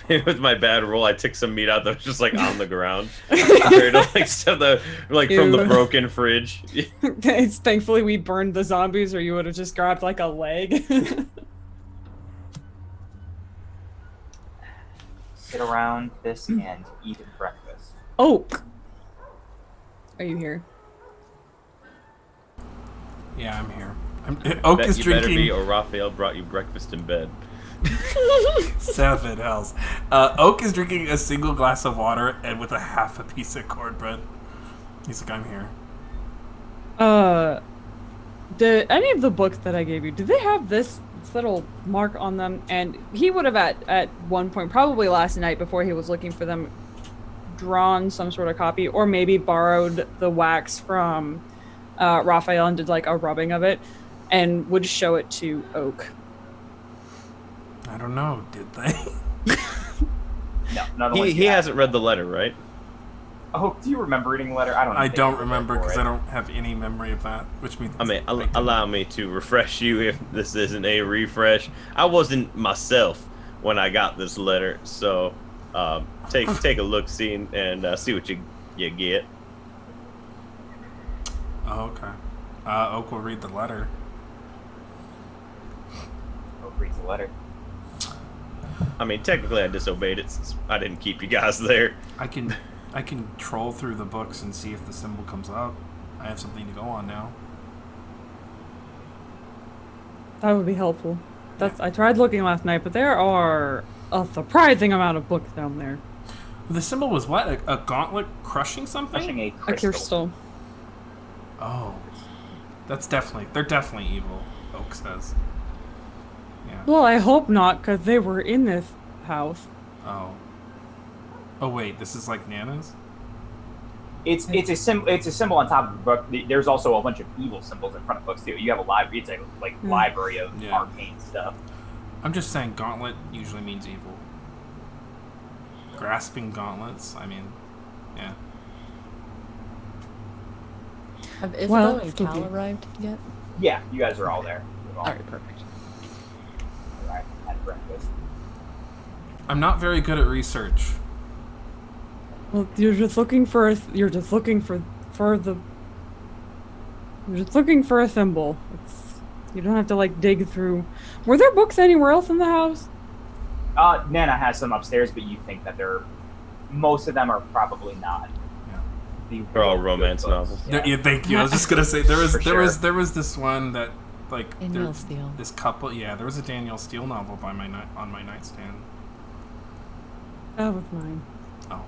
D: With my bad roll, I took some meat out that was just like on the ground, compared to like stuff that like from the
C: Ew.
D: broken fridge.
C: It's thankfully we burned the zombies, or you would have just grabbed like a leg.
E: Sit around this and eat breakfast.
C: Oak. Are you here?
A: Yeah, I'm here. Oak
D: Bet
A: is
D: you better be,
A: drinking
D: or Raphael brought you breakfast in bed.
A: 7 hells. Oak is drinking a single glass of water and with a half a piece of cornbread. He's like, I'm here.
C: Any of the books that I gave you, did they have this little mark on them? And he would have at one point, probably last night before he was looking for them, drawn some sort of copy, or maybe borrowed the wax from Raphael and did like a rubbing of it, and would show it to Oak.
A: I don't know, did they?
E: No, none of the ones
D: He
E: you have.
D: hasn't read the letter, right?
E: Oh, do you remember reading the letter? I don't.
A: I
E: think
A: don't
E: you
A: remember
E: read
A: because
E: for
A: I
E: it.
A: don't have any memory of that, which means
D: I mean,
A: I can-
D: allow me to refresh you if this isn't a refresh. I wasn't myself when I got this letter, so take a look, see, and see what you get.
A: Oh, okay. Oak will read the letter.
E: Oh, reads the letter.
D: I mean, technically, I disobeyed it since I didn't keep you guys there.
A: I can troll through the books and see if the symbol comes up. I have something to go on now.
C: That would be helpful. I tried looking last night, but there are a surprising amount of books down there.
A: The symbol was what? A gauntlet crushing something?
E: Crushing a
C: A
E: crystal.
C: crystal.
A: Oh, they're definitely evil. Oak says. Yeah.
C: Well, I hope not, because they were in this house.
A: Oh. Oh wait, this is like Nana's.
E: It's a symbol. It's a symbol on top of the book. There's also a bunch of evil symbols in front of books too. You have a library. It's a library of
A: Yeah.
E: arcane stuff.
A: I'm just saying, gauntlet usually means evil. Grasping gauntlets. I mean, yeah.
B: Have Isabel
C: Well,
B: and
C: spooky.
B: Cal arrived yet?
E: Yeah, you guys are all there. You've all
B: Alright, perfect.
E: arrived at breakfast.
A: I'm not very good at research.
C: Well, you're just looking for a symbol. You don't have to like dig through. Were there books anywhere else in the house?
E: Nana has some upstairs, but you think that most of them are probably not.
A: Yeah.
D: They're all
E: good
D: romance
E: books.
D: novels.
A: Yeah, thank you. I was just gonna say there was
E: For
A: there was
E: sure.
A: there was this one that like
B: Danielle Steele.
A: this couple. Yeah, there was a Danielle Steele novel by on my nightstand.
C: That was mine.
A: Oh.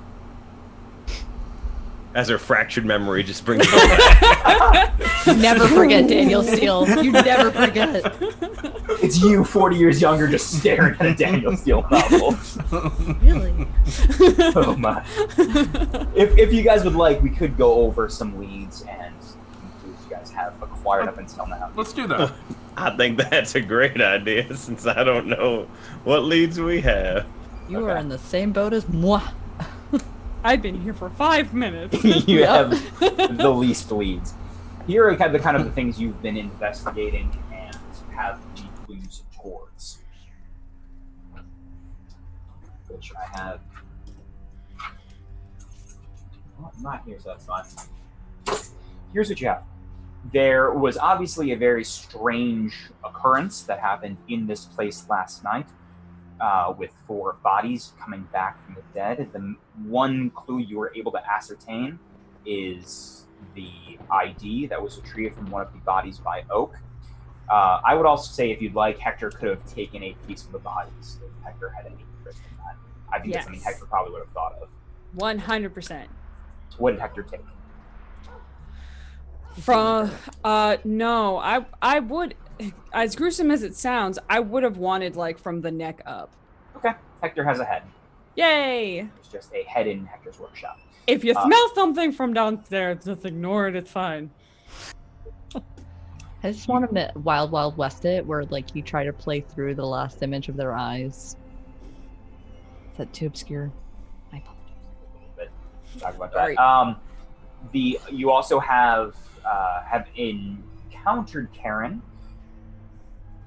D: As her fractured memory just brings it all back.
B: Never forget Daniel Steele. You never forget.
E: It's you, 40 years younger, just staring at a Daniel Steele novel.
B: Really?
E: Oh my! If you guys would like, we could go over some leads and conclusions you guys have acquired up until now.
A: Let's do that.
D: I think that's a great idea since I don't know what leads we have.
B: You are
E: Okay.
B: in the same boat as moi.
C: I've been here for 5 minutes.
E: You
B: Yep.
E: have the least leads. Here are kind of the things you've been investigating and have the clues towards. Which I have. Well, I'm not here, so that's fine. here's what you have. There was obviously a very strange occurrence that happened in this place last night, with 4 bodies coming back from the dead. The one clue you were able to ascertain is the ID that was retrieved from one of the bodies by Oak. I would also say, if you'd like, Hector could have taken a piece of the bodies if Hector had any interest in that. I think that's something Hector probably would have thought of.
C: 100%.
E: What did Hector take?
C: From no, I would, as gruesome as it sounds, I would have wanted like from the neck up.
E: Okay, Hector has a head.
C: Yay!
E: It's just a head in Hector's workshop.
C: If you smell something from downstairs, just ignore it. It's fine.
B: I just want to Wild Wild West it, where like you try to play through the last image of their eyes. Is that too obscure? I apologize.
E: But talk about that. You also have encountered Karen.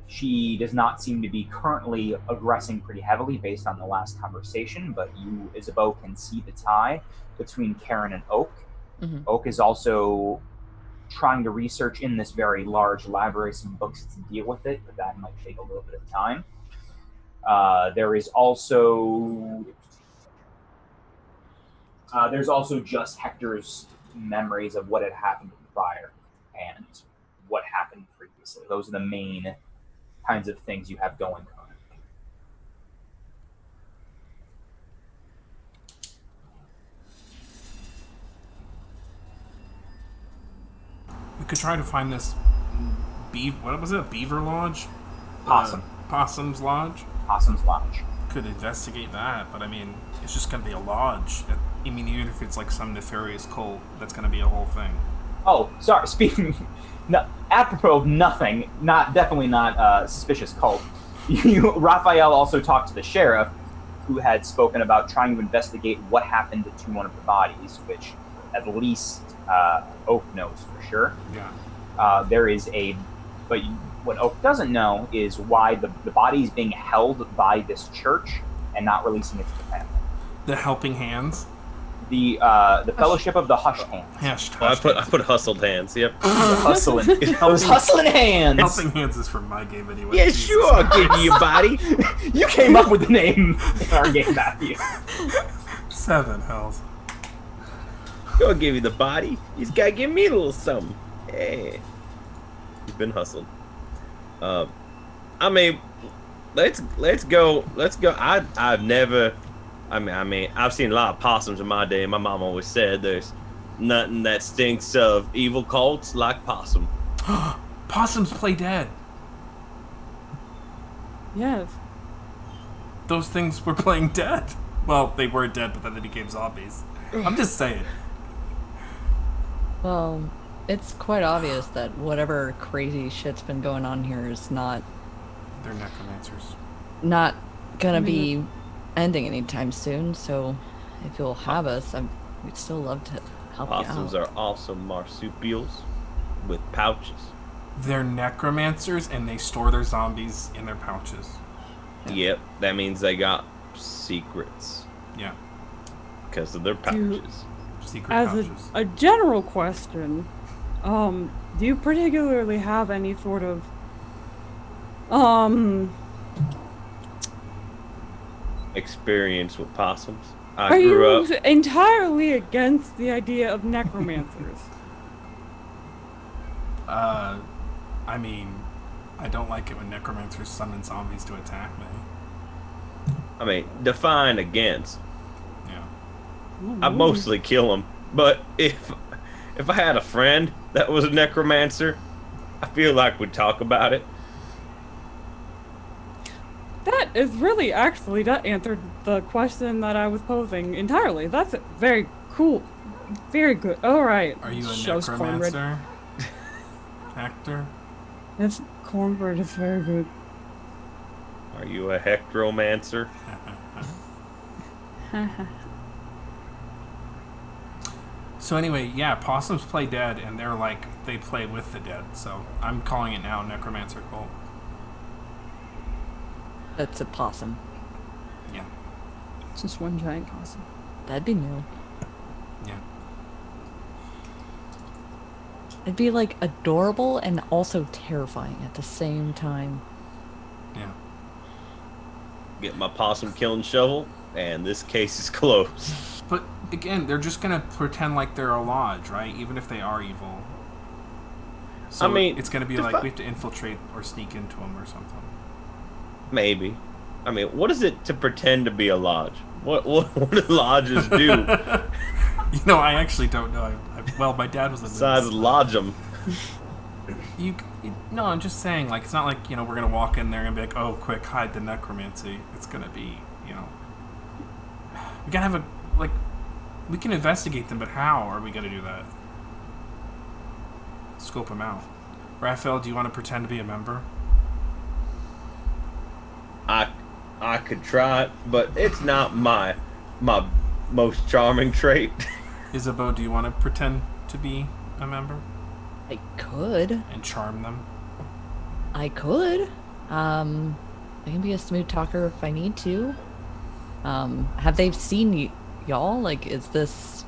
E: She does not seem to be currently aggressing pretty heavily based on the last conversation, but you, Isabeau, can see the tie between Karen and Oak.
B: Mm-hmm.
E: Oak is also trying to research in this very large library some books to deal with it, but that might take a little bit of time. There's also just Hector's memories of what had happened prior and what happened previously. Those are the main kinds of things you have going currently.
A: We could try to find this what was it? A beaver lodge?
E: Possum.
A: Possum's lodge?
E: Possum's lodge.
A: Could investigate that, but I mean, it's just going to be a lodge. I mean, even if it's like some nefarious cult, that's going to be a whole thing.
E: Oh, sorry. Speaking, apropos of nothing, definitely not suspicious cult. Raphael also talked to the sheriff, who had spoken about trying to investigate what happened to one of the bodies, which at least Oak knows for sure.
A: Yeah.
E: But what Oak doesn't know is why the body is being held by this church and not releasing it to the family.
A: The Helping Hands?
E: The Fellowship of the Hushed Hands.
D: I put hustled hands. Yep.
E: Hustling. Those hustling hands.
A: Helping Hands is from my game anyway.
D: Yeah, sure. I'll give you a body.
E: You came up with the name in our game, Matthew.
A: 7 hells.
D: I'll give you the body. He's got to give me a little something. Hey. He's been hustled. I mean, let's go. I've seen a lot of possums in my day. My mom always said there's nothing that stinks of evil cults like possum.
A: Possums play dead.
C: Yes.
A: Those things were playing dead. Well, they were dead, but then they became zombies. I'm just saying.
B: Well, it's quite obvious that whatever crazy shit's been going on here is not
A: They're necromancers.
B: gonna be ending anytime soon. So, if you'll have us, we'd still love to help you out.
D: Possums are also marsupials with pouches.
A: They're necromancers, and they store their zombies in their pouches.
D: Yep, that means they got secrets
A: Yeah,
D: because of their pouches.
A: secret
C: As
A: pouches.
C: a general question, do you particularly have any sort of
D: Experience with possums. I
C: are
D: grew
C: you
D: up.
C: entirely against the idea of necromancers?
A: I mean, I don't like it when necromancers summon zombies to attack me.
D: I mean, define against.
A: Yeah.
D: I mostly kill them, but if I had a friend that was a necromancer, I feel like we'd talk about it.
C: That is really actually that answered the question that I was posing entirely. That's very cool. Very good. All right.
A: Are you a
C: Shows cornbread.
A: necromancer? Actor?
C: That's cornbread is very good.
D: Are you a hectromancer?
A: So anyway, yeah, possums play dead, and they play with the dead. So I'm calling it now necromancer cult.
B: That's a possum.
A: Yeah,
C: It's just one giant possum.
B: That'd be new.
A: yeah.
B: It'd be like adorable and also terrifying at the same time.
A: Yeah.
D: Get my possum killing shovel, and this case is closed.
A: But again, they're just gonna pretend like they're a lodge, right? Even if they are evil. So
D: I mean,
A: it's gonna be like we have to infiltrate or sneak into them or something.
D: Maybe. I mean, what is it to pretend to be a lodge? What do lodges do
A: You know, I actually don't know. Well, my dad was a
D: besides lodge them?
A: No, I'm just saying, like, it's not like, you know, we're gonna walk in there and be like, oh, quick, hide the necromancy. It's gonna be, you know, we gotta have a, like, we can investigate them, but how are we gonna do that? Scope them out. Raphael, do you want to pretend to be a member?
D: I could try it, but it's not my most charming trait.
A: Isabeau, do you want to pretend to be a member
B: I could.
A: and charm them?
B: I could. I can be a smooth talker if I need to. Have they seen y'all? Like, is this...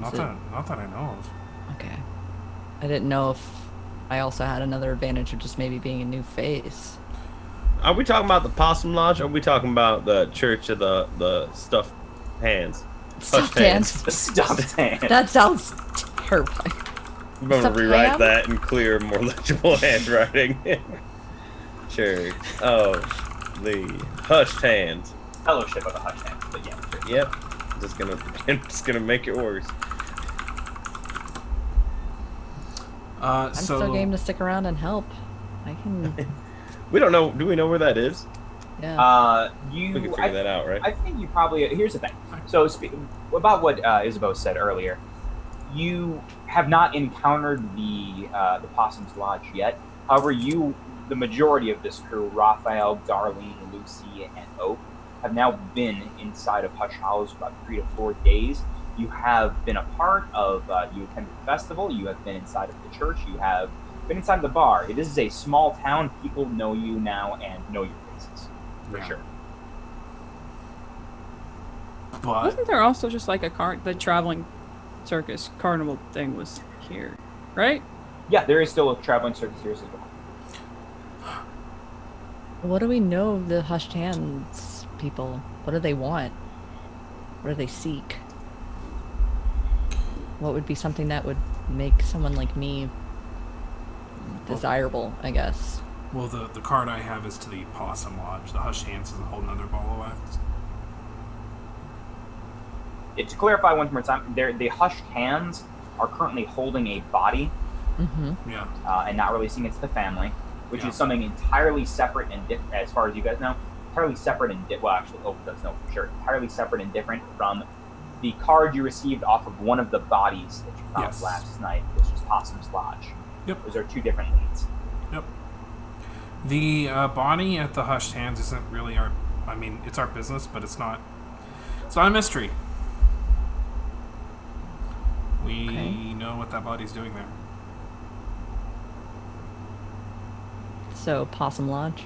A: Not that I know of.
B: Okay. I didn't know if I also had another advantage of just maybe being a new face.
D: Are we talking about the Possum Lodge, or are we talking about the Church of the Stuffed Hands?
B: Stuffed
D: Hushed
B: hands.
E: The stuffed hand.
B: That sounds terrifying.
D: I'm going to
B: Stuffed
D: rewrite
B: ham?
D: that in clear, more legible handwriting. Church of the Hushed Hands.
E: Fellowship of the hushed hand. But yeah, sure.
D: Yep. Just gonna make it worse.
B: I'm still game to stick around and help. I can...
D: We don't know. Do we know where that is?
B: Yeah.
D: We can figure that out, right?
E: I think you probably. Here's the thing. So, about what Isabeau said earlier, you have not encountered the Possum's Lodge yet. However, the majority of this crew, Raphael, Darlene, Lucy, and Oak, have now been inside of Hush Hallows for about 3 to 4 days. You have been a part of. You attended the festival. You have been inside of the church. You have been inside the bar. This is a small town. People know you now and know your faces. For sure.
A: But
C: Wasn't there also just like the traveling circus carnival thing was here, right?
E: Yeah, there is still a traveling circus here as well.
B: What do we know of the Hushed Hands people? What do they want? What do they seek? What would be something that would make someone like me desirable, I guess?
A: well, the card I have is to the Possum Lodge. The Hushed Hands is a whole nother ball of wax.
E: To clarify one more time, the Hushed Hands are currently holding a body
B: Mm-hmm.
A: Yeah.
E: and not releasing it to the family, which
A: Yeah.
E: is something entirely separate and different, as far as you guys know. Entirely separate and well, actually, Oak does know for sure. Entirely separate and different from the card you received off of one of the bodies that you found
A: Yes.
E: last night, which is Possum's Lodge.
A: Yep.
E: Those are two different leads.
A: Yep. The body at the Hushed Hands isn't really our... I mean, it's our business, but it's not... It's not a mystery. We
B: Okay.
A: know what that body's doing there.
B: So, Possum Lodge.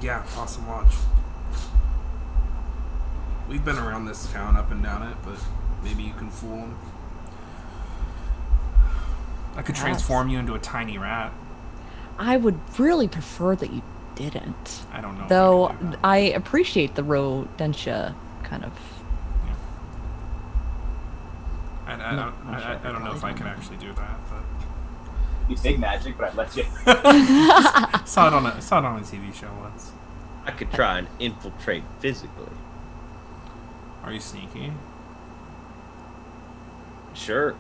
A: Yeah, Possum Lodge. We've been around this town, up and down it, but maybe you can fool them. I could transform you into a tiny rat.
B: I would really prefer that you didn't.
A: I don't know.
B: Though
A: if I could do that.
B: I appreciate the rodentia kind of.
A: I don't know if I can actually do that, but
E: Be big magic, but I'd let you.
A: saw it on a TV show once.
D: I could try and infiltrate physically.
A: Are you sneaky?
D: Sure.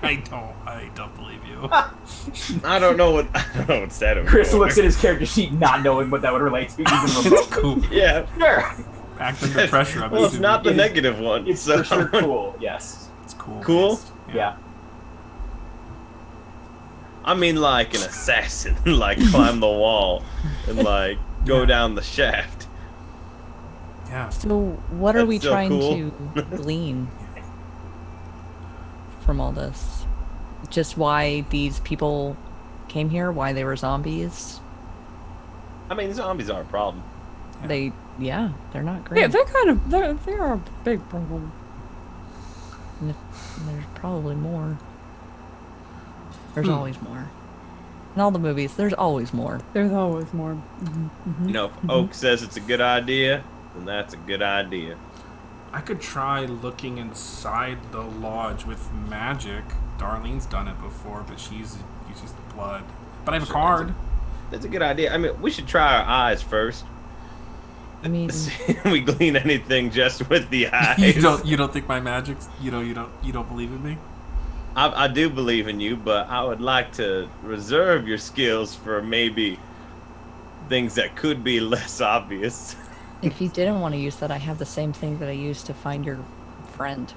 A: I don't believe you.
D: I don't know what stat
E: Chris looks at his character sheet, not knowing what that would relate to, even
A: It's
E: remotely.
A: cool.
D: Yeah.
E: Sure.
A: Act under pressure. I'm
D: Well, it's
A: assuming.
D: not the
E: It is-
D: negative one.
E: It's
D: so.
E: for sure cool. Yes.
A: It's cool.
D: Cool?
A: based.
E: Yeah.
D: I mean, like an assassin, like climb the wall and like go
A: Yeah.
D: down the shaft.
A: Yeah.
B: So, what are
D: That's
B: we
D: still
B: trying
D: cool.
B: to glean from all this? Just why these people came here? Why they were zombies?
D: I mean, zombies are a problem.
B: They're not great.
C: Yeah, they are a big problem.
B: And there's probably more. There's always more. In all the movies, there's always more.
C: There's always more.
D: You know, if Oak says it's a good idea, then that's a good idea.
A: I could try looking inside the lodge with magic. Darlene's done it before, but she uses blood. But I have a card.
D: That's a good idea. I mean, we should try our eyes first.
B: I mean,
D: See if we glean anything just with the eyes.
A: You don't think my magic's you don't believe in me?
D: I do believe in you, but I would like to reserve your skills for maybe things that could be less obvious.
B: if you didn't want to use that, I have the same thing that I used to find your friend.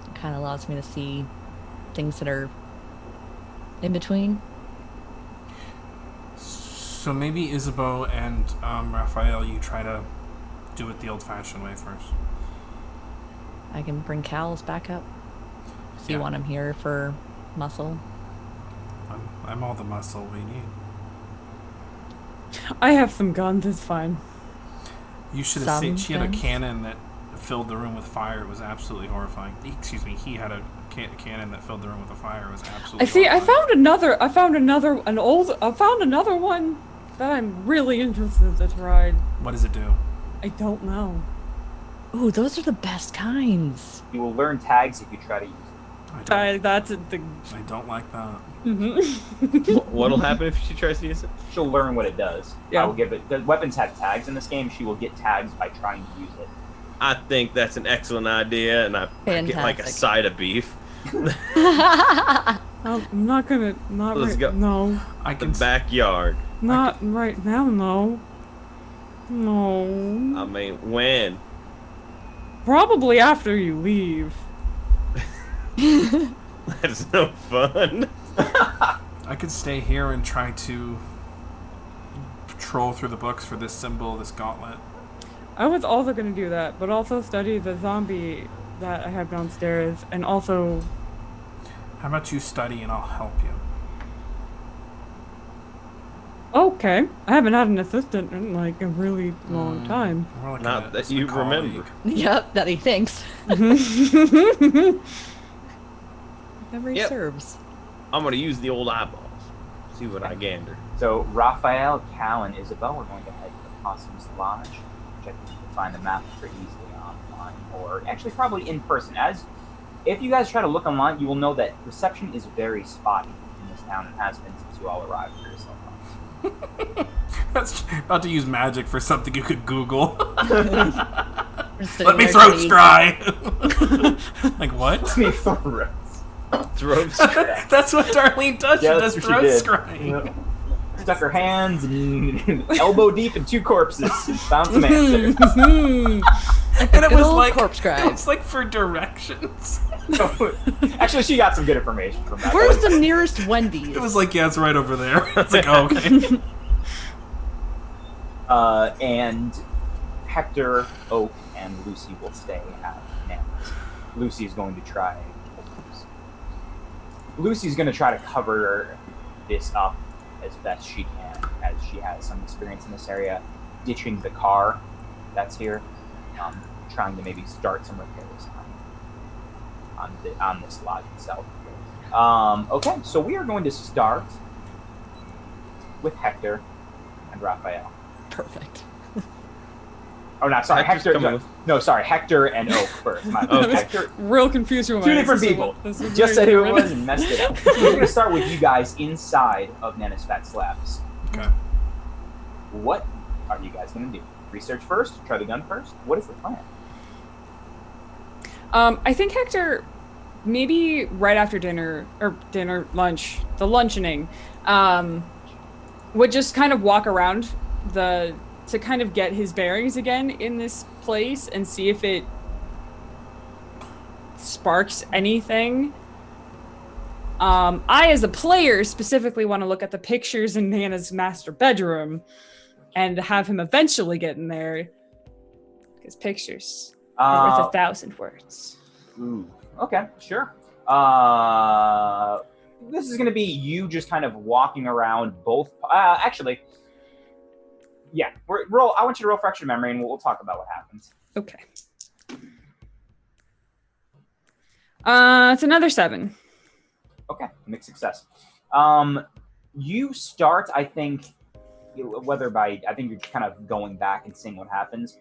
B: It kind of allows me to see things that are in between.
A: So maybe Isabeau and Raphael, you try to do it the old-fashioned way first.
B: I can bring Cal's back up. So you want him here for muscle?
A: I'm all the muscle we need.
C: I have some guns, it's fine.
A: You should have seen. She had a cannon that filled the room with fire. It was absolutely horrifying. Excuse me. He had a cannon that filled the room with a fire. It was absolutely.
C: I found another one that I'm really interested to try.
A: What does it do?
C: I don't know.
B: Ooh, those are the best kinds.
E: You will learn tags if you try to use it.
C: That's a thing.
A: I don't like that.
D: What'll happen if she tries to use it?
E: She'll learn what it does.
C: Yeah.
E: I will give it. The weapons have tags in this game. She will get tags by trying to use it.
D: I think that's an excellent idea, and I get like a
B: Fantastic.
D: side of beef.
C: I'm not gonna. Not
D: Let's
C: right.
D: go.
C: No.
A: I
D: The
A: can.
D: backyard.
C: Not right now. No. No.
D: I mean, when?
C: Probably after you leave.
D: That's no fun.
A: I could stay here and try to troll through the books for this symbol, this gauntlet.
C: I was also gonna do that, but also study the zombie that I have downstairs, and also.
A: How about you study and I'll help you?
C: Okay, I haven't had an assistant in like a really long time.
A: We're looking
D: Not
A: at
D: that
A: a
D: you
A: colleague.
D: remember.
B: Yep, that he thinks. Memory serves.
D: I'm gonna use the old eyeballs. See what I gander.
E: So Raphael, Cal, and Isabeau are going to head to the Possum's Lodge. Check if you can find the map pretty easily online, or actually probably in person. As if you guys try to look online, you will know that reception is very spotty in this town and has been since you all arrived here so far.
A: That's about to use magic for something you could Google.
B: Sitting
A: Let me
B: there
A: throat
B: getting-
A: scry. Like what?
E: Let me throw
D: Throat
A: That's what Darlene does.
E: Yeah,
A: she
E: that's
A: does
E: what
A: throat
E: she did.
A: scrying.
E: Yep. Stuck her hands and elbow deep in 2 corpses. Found some answers.
A: And it
B: Good
A: was
B: old
A: like
B: corpse scribe.
A: It's like for directions.
E: Actually, she got some good information from that.
B: Where's the nearest Wendy's?
A: It was like, yeah, it's right over there. It's like, oh, okay.
E: And Hector, Oak, and Lucy will stay at Nana's. Lucy's going to try. Lucy's going to try to cover this up as best she can, as she has some experience in this area, ditching the car that's here, trying to maybe start some repairs on this lodge itself. Okay, so we are going to start with Hector and Raphael.
B: Perfect.
E: Oh, no, sorry,
D: Hector's
E: Hector.
D: coming
E: Sorry, Hector and Oak first. Hector,
C: Real confused with
E: 2 different people. Just said who it was and messed it up. We're going to start with you guys inside of Nana's Fat Slabs.
A: Okay.
E: What are you guys going to do? Research first? Try the gun first? What is the plan?
C: I think Hector, maybe right after lunch, the luncheoning, would just kind of walk around to kind of get his bearings again in this place and see if it sparks anything. I, as a player, specifically want to look at the pictures in Nana's master bedroom and have him eventually get in there. Because pictures are worth 1,000 words.
E: Ooh. Okay, sure. This is going to be you just kind of walking around both. Actually, yeah. I want you to roll for extra memory, and we'll talk about what happens.
C: Okay. It's another 7.
E: Okay, mixed success. You start, I think, I think you're kind of going back and seeing what happens.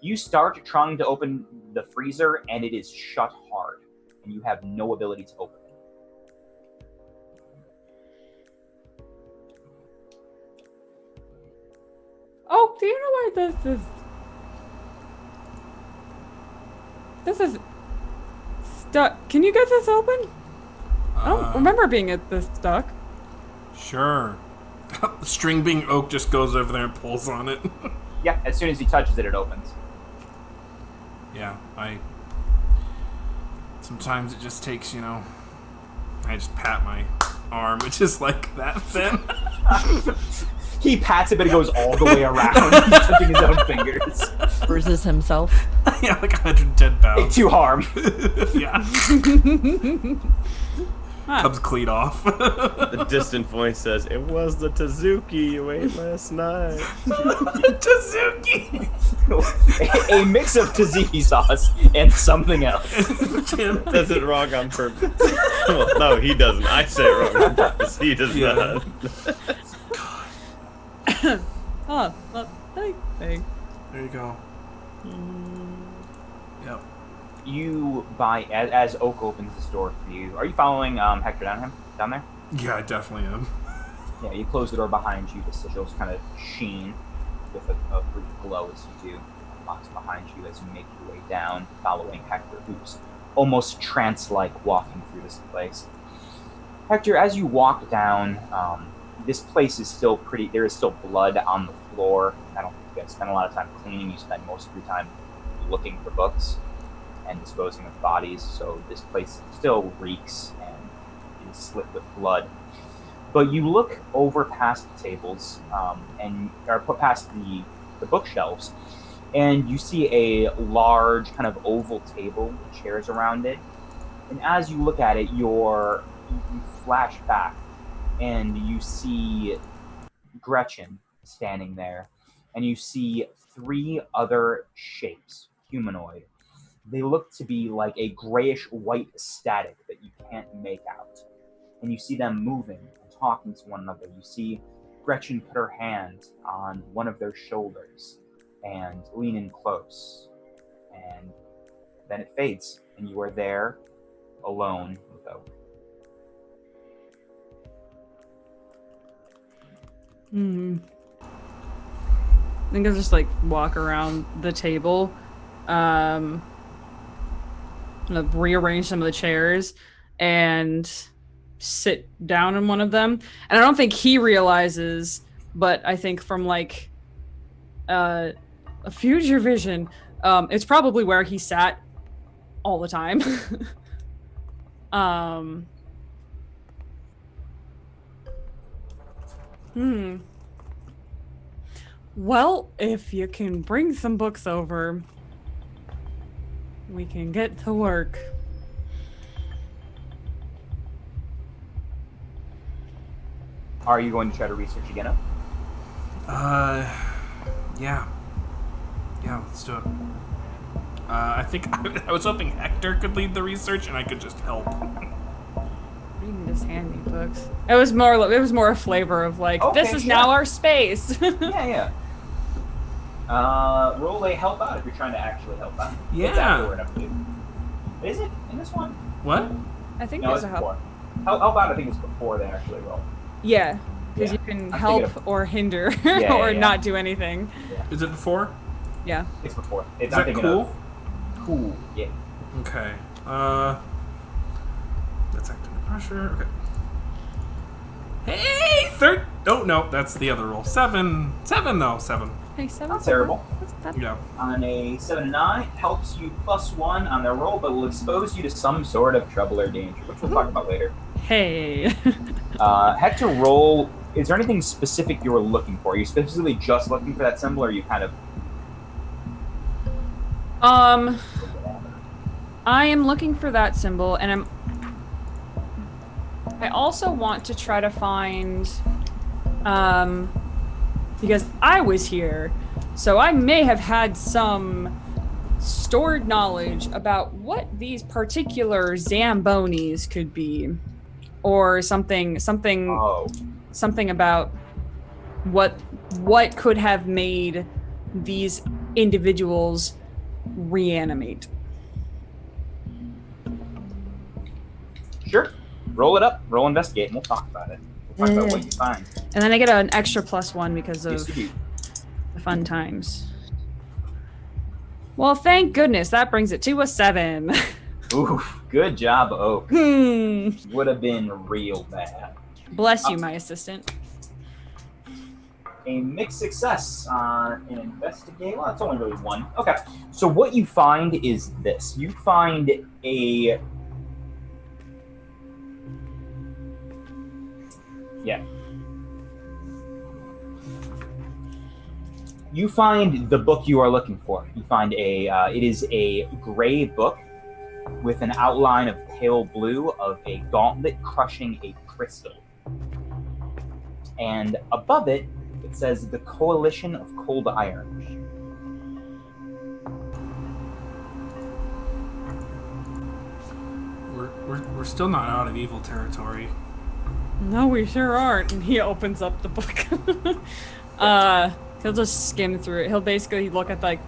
E: You start trying to open the freezer, and it is shut hard, and you have no ability to open it.
C: Oh, do you know why this is? This is stuck. Can you get this open? I don't remember being this stuck.
A: Sure. The string being oak just goes over there and pulls on it.
E: Yeah, as soon as he touches it, it opens.
A: Yeah, sometimes it just takes, I just pat my arm, it's just like that thin.
E: He pats it, but it goes all the way around. He's touching his own fingers.
B: Bruises himself.
A: Yeah, like 110 pounds.
E: To harm.
A: Yeah. Comes cleat off.
D: The distant voice says, "It was the Tazuki you ate last night."
A: Tazuki!
E: A mix of tzatziki sauce and something else.
D: Does it wrong on purpose. Well, no, he doesn't. I say it wrong on purpose. He does not.
C: Oh, well, thanks.
A: There you go. Yep.
E: You buy as Oak opens this door for you. Are you following Hector down there?
A: Yeah, I definitely am.
E: Yeah, you close the door behind you. The sigils kind of sheen with a brief glow as you do. Locks behind you as you make your way down, following Hector, who's almost trance-like walking through this place. Hector, as you walk down, this place is still pretty. There is still blood on the floor. I don't think you guys spend a lot of time cleaning. You spend most of your time looking for books and disposing of bodies, so this place still reeks and is slit with blood. But you look over past the tables or put past the bookshelves, and you see a large kind of oval table with chairs around it. And as you look at it, you flash back, and you see Gretchen standing there, and you see 3 other shapes, humanoid. They look to be like a grayish-white static that you can't make out. And you see them moving and talking to one another. You see Gretchen put her hand on one of their shoulders and lean in close. And then it fades, and you are there alone with Oak.
C: I think I'll just walk around the table, kind of rearrange some of the chairs and sit down in one of them. And I don't think he realizes, but I think from a future vision, it's probably where he sat all the time. Well, if you can bring some books over, we can get to work.
E: Are you going to try to research again?
A: Yeah. Yeah, let's do it. I think I was hoping Hector could lead the research and I could just help.
C: Reading this hand me books. It was more a flavor of this is now our space.
E: Yeah. Roll a help out if you're trying to actually help out.
A: Yeah.
E: What's that word up to? Is it in this one?
A: What?
C: I think
E: No,
C: there's
E: it's
C: a help.
E: before. Help out, I think it's before they actually roll.
C: Yeah, because
E: Yeah.
C: you can
E: I'm
C: help
E: thinking of-
C: or hinder
E: Yeah,
C: or
E: yeah.
C: not do anything.
A: Is it before?
C: Yeah.
E: It's before.
A: Is that cool?
E: Cool, yeah.
A: Okay. That's acting under pressure. Okay. Hey, oh no, that's the other roll. 7 though. 7.
C: Hey, 7.
E: Not terrible.
A: Yeah.
E: On a 7 and 9, helps you +1 on their roll, but will expose you to some sort of trouble or danger, which we'll talk about later.
C: Hey.
E: Hector, roll. Is there anything specific you were looking for? Are you specifically just looking for that symbol, or are you kind of?
C: I am looking for that symbol, and I also want to try to find, because I was here, so I may have had some stored knowledge about what these particular Zambonis could be, or something
E: Oh,
C: about what could have made these individuals reanimate.
E: sure. Roll it up. Roll investigate, and we'll talk about it. We'll talk about what you find.
C: And then I get an extra +1 because of
E: Yes, you do.
C: the fun times. Well, thank goodness. That brings it to a 7.
E: Ooh, good job, Oak.
C: Hmm.
E: Would have been real bad.
C: Bless you, my assistant.
E: A mixed success in investigate. Well, it's only really 1. Okay. So what you find is this. You find a... Yeah. You find the book you are looking for. You find it is a gray book with an outline of pale blue of a gauntlet crushing a crystal. And above it, it says the Coalition of Cold Iron.
A: We're still not out of evil territory.
C: No, we sure aren't. And he opens up the book. He'll just skim through it. He'll basically look at like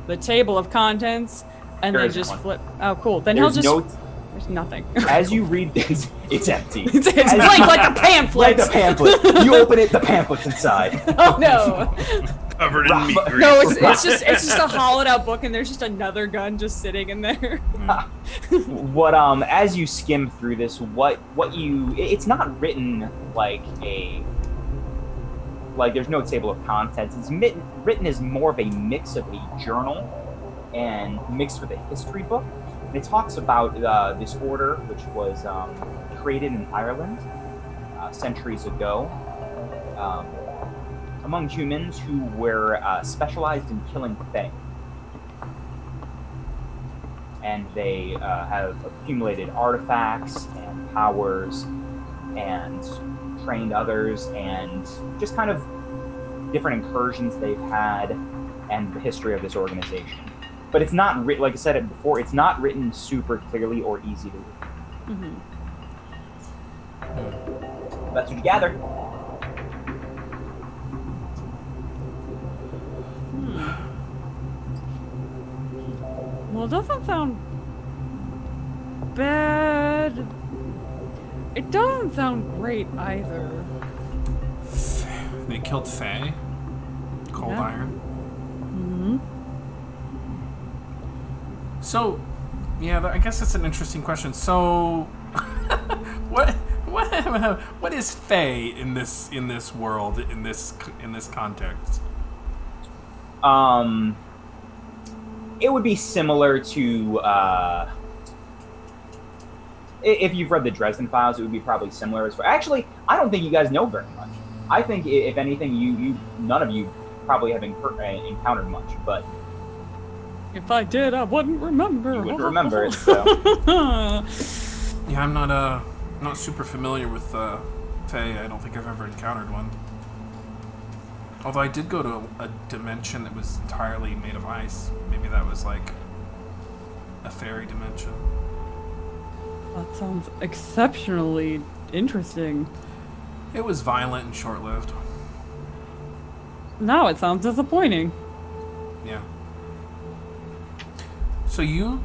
C: the table of contents and
E: There
C: then
E: isn't
C: just
E: one.
C: flip. Oh, cool. Then
E: There's
C: he'll just.
E: no-
C: There's nothing.
E: As you read this, it's empty.
C: It's blank like a pamphlet.
E: Like the pamphlet. You open it, the pamphlet's inside.
C: Oh no.
D: Covered in meat grease.
C: No, it's just a hollowed out book, and there's just another gun just sitting in there.
E: What as you skim through this, it's not written like there's no table of contents. It's written as more of a mix of a journal and mixed with a history book. And it talks about this order, which was created in Ireland centuries ago, among humans who were specialized in killing Fae. And they have accumulated artifacts and powers and trained others, and just kind of different incursions they've had and the history of this organization. But it's not written, like I said it before, it's not written super clearly or easy to read.
C: Mm-hmm.
E: That's what you gather.
C: Well, it doesn't sound bad. It doesn't sound great either.
A: They killed Faye. Cold
C: Yeah.
A: Iron.
C: Mm-hmm.
A: So, yeah, I guess that's an interesting question. So, what is Fae in this world, in this context?
E: It would be similar to if you've read the Dresden Files, it would be probably similar as well. Actually, I don't think you guys know very much. I think if anything, you none of you probably have encountered much, but
C: If I did, I wouldn't remember.
E: you would remember it. So.
A: Yeah, I'm not super familiar with Fae. I don't think I've ever encountered one. Although I did go to a dimension that was entirely made of ice. Maybe that was like a fairy dimension.
C: That sounds exceptionally interesting.
A: It was violent and short-lived.
C: Now it sounds disappointing.
A: Yeah. So you,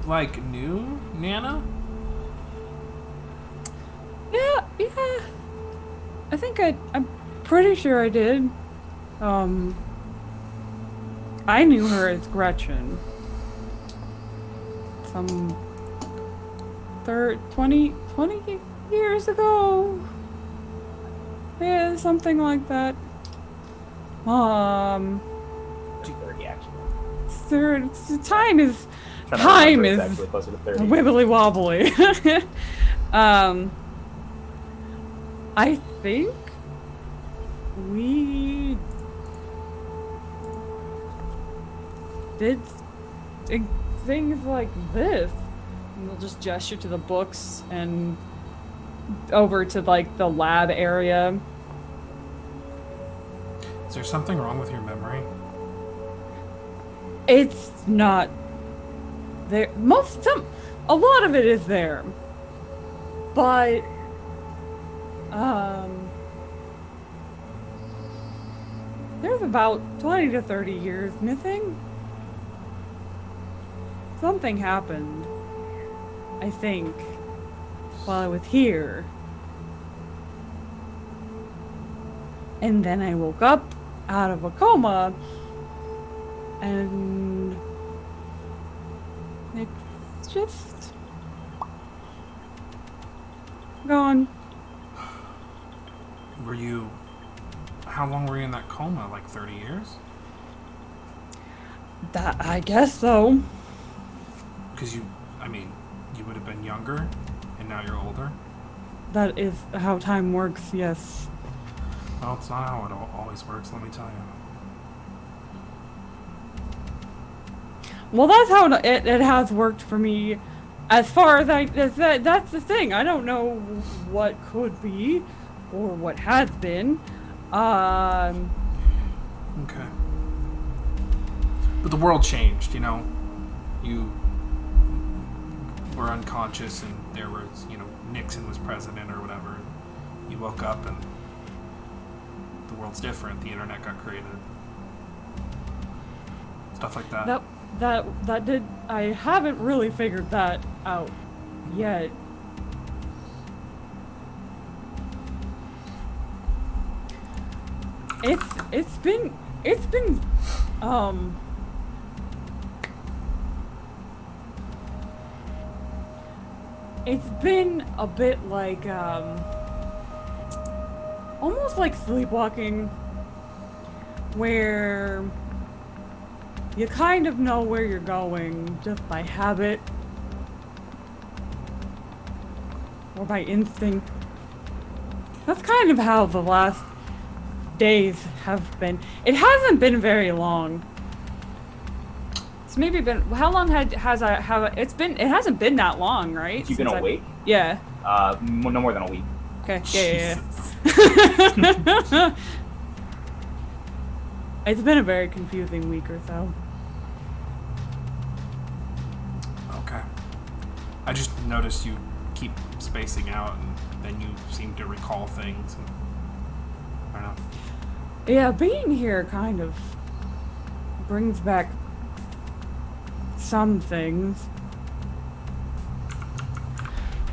A: knew Nana?
C: Yeah. I think I'm pretty sure I did. I knew her as Gretchen. Some 20 years ago. Yeah, something like that.
E: 30 actually.
C: Time is
E: Trying to
C: Time
E: remember, it's
C: is
E: actually closer to 30.
C: wibbly wobbly. I think we did things like this. And we'll just gesture to the books and over to the lab area.
A: Is there something wrong with your memory?
C: It's not there. A lot of it is there. But, there's about 20 to 30 years missing. Something happened, I think, while I was here. And then I woke up out of a coma, and it's just gone.
A: How long were you in that coma? Like 30 years?
C: That, I guess so.
A: Because you would have been younger, and now you're older?
C: That is how time works, yes.
A: Well, it's not how it always works, let me tell you.
C: Well, that's how it has worked for me. As far as that's the thing. I don't know what could be, or what has been.
A: Okay. But the world changed, you know? You were unconscious, and there was, Nixon was president or whatever. And you woke up, and the world's different. The internet got created. Stuff like that.
C: That did. I haven't really figured that out yet. It's been a bit like almost like sleepwalking, where you kind of know where you're going just by habit or by instinct. That's kind of how the last days have been. It hasn't been very long. It's maybe been, how long it's been? It hasn't been that long, right?
E: You've been awake?
C: Yeah.
E: No more than a week.
C: Okay. Yeah. It's been a very confusing week or so.
A: Okay. I just noticed you keep spacing out, and then you seem to recall things. And I don't know.
C: Yeah, being here kind of brings back some things.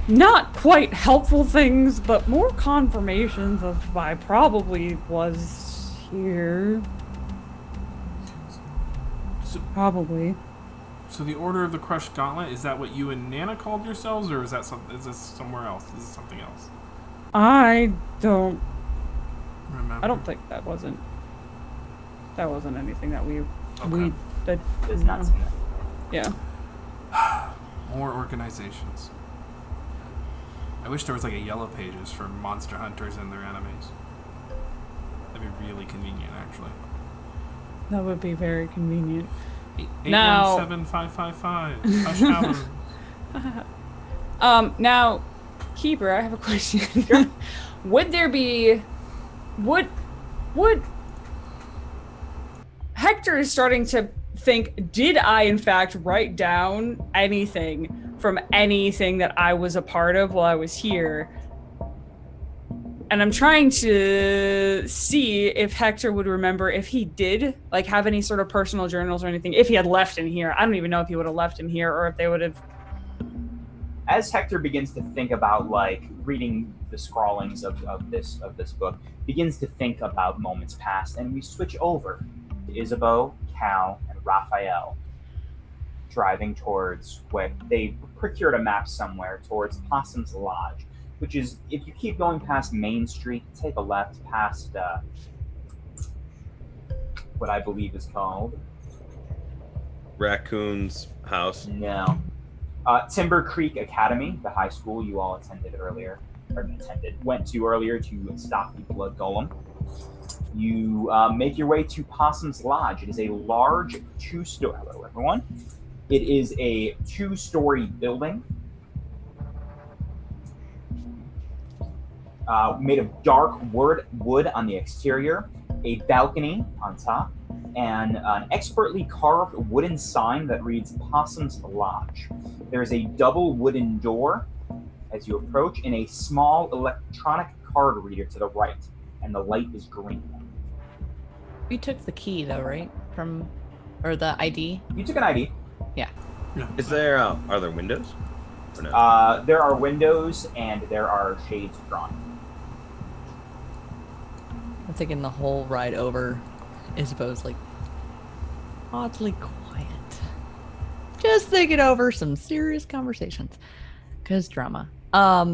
C: Not quite helpful things, but more confirmations of why I probably was here. Probably.
A: So the Order of the Crushed Gauntlet, is that what you and Nana called yourselves, or is this somewhere else? Is this something else?
C: I don't
A: Remember?
C: I don't think that wasn't anything that we
E: Does not seem that.
C: yeah.
A: More organizations. I wish there was like a yellow pages for monster hunters and their enemies. That'd be really convenient, actually.
C: That would be very convenient.
A: Now 817-555. Hush Hallows.
C: Now, Keeper, I have a question. Would Hector is starting to think, did I in fact write down anything from anything that I was a part of while I was here? And I'm trying to see if Hector would remember if he did, like, have any sort of personal journals or anything, if he had left in here. I don't even know if he would have left in here or if they would have.
E: As Hector begins to think about, like, reading the scrawlings of this book, begins to think about moments past, and we switch over to Isabeau, Cal, and Raphael driving towards what they procured a map somewhere towards Possum's Lodge, which is, if you keep going past Main Street, take a left past what I believe is called
D: Raccoon's house.
E: No. Timber Creek Academy, the high school you all went to earlier to stop the blood golem. You make your way to Possum's Lodge. It is a large two-story. Hello, everyone. It is a two-story building made of dark wood on the exterior. a balcony on top, and an expertly carved wooden sign that reads Possum's Lodge. There's a double wooden door as you approach, and a small electronic card reader to the right, and the light is green.
B: We took the key though, right? Or the ID?
E: You took an ID.
B: Yeah.
D: Is there? Are there windows? Or no?
E: There are windows and there are shades drawn.
B: I'm thinking the whole ride over, Isabeau's like oddly quiet. Just thinking over some serious conversations. Cause drama.
D: Are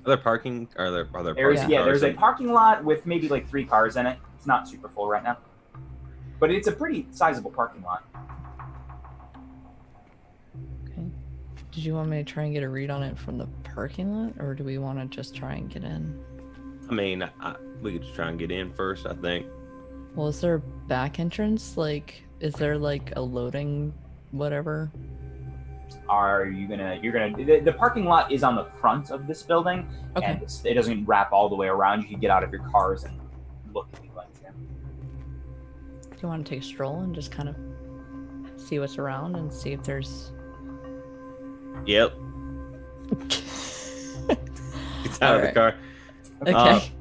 D: there parking? Are there
E: There's
D: parking?
E: there's a parking lot with maybe like 3 cars in it. It's not super full right now, but it's a pretty sizable parking lot.
B: Okay. Did you want me to try and get a read on it from the parking lot, or do we want to just try and get in?
D: I mean, we could just try and get in first, I think.
B: Well, is there a back entrance? Like, is there like a loading whatever?
E: The parking lot is on the front of this building,
B: Okay.
E: and it doesn't wrap all the way around. You can get out of your cars and look if you'd like to.
B: Do you want to take a stroll and just kind of see what's around and see if there's...
D: Yep. It's out of the car.
B: Okay.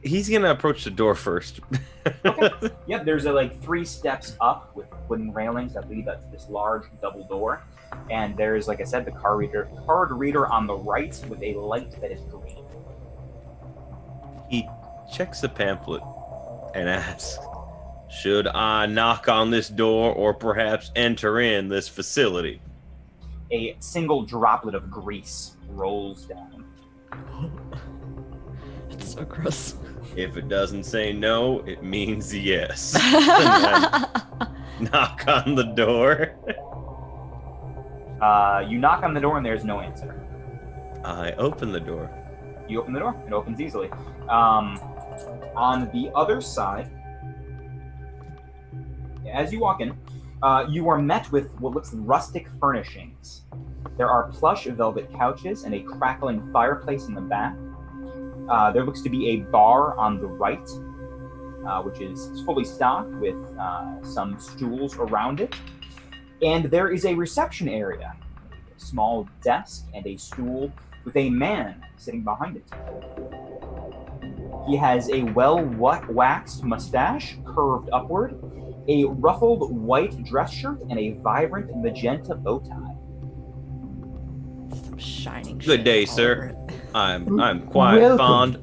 D: He's gonna approach the door first.
E: Okay. Yep, there's like 3 steps up with wooden railings that lead up to this large double door. And there's, like I said, the card reader on the right with a light that is green.
D: He checks the pamphlet and asks, "Should I knock on this door or perhaps enter in this facility?"
E: A single droplet of grease rolls down.
B: It's so gross.
D: If it doesn't say no, it means yes. Knock on the door.
E: You knock on the door and there's no answer.
D: I open the door.
E: You open the door. It opens easily. On the other side, as you walk in, you are met with what looks like rustic furnishings. There are plush velvet couches and a crackling fireplace in the back. There looks to be a bar on the right, which is fully stocked with some stools around it. And there is a reception area, a small desk and a stool with a man sitting behind it. He has a well-waxed mustache curved upward, a ruffled white dress shirt, and a vibrant magenta bow tie.
B: Some shining
D: Good
B: shit
D: day,
B: all
D: sir.
B: over it.
D: I'm quite
E: Welcome.
D: fond.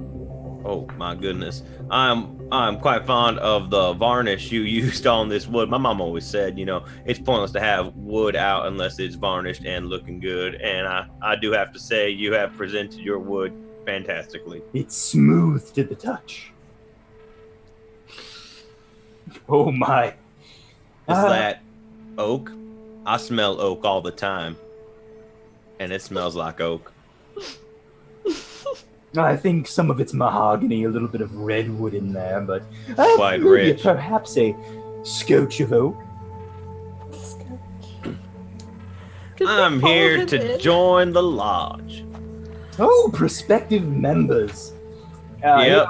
D: Oh my goodness. I'm quite fond of the varnish you used on this wood. My mom always said, it's pointless to have wood out unless it's varnished and looking good. And I do have to say, you have presented your wood fantastically.
E: It's smooth to the touch. Oh my.
D: Is that oak? I smell oak all the time. And it smells like oak.
E: I think some of it's mahogany, a little bit of redwood in there, but
D: Quite
E: maybe
D: rich.
E: perhaps a scotch of oak.
D: I'm here to join the lodge.
E: Oh, prospective members.
D: Yep.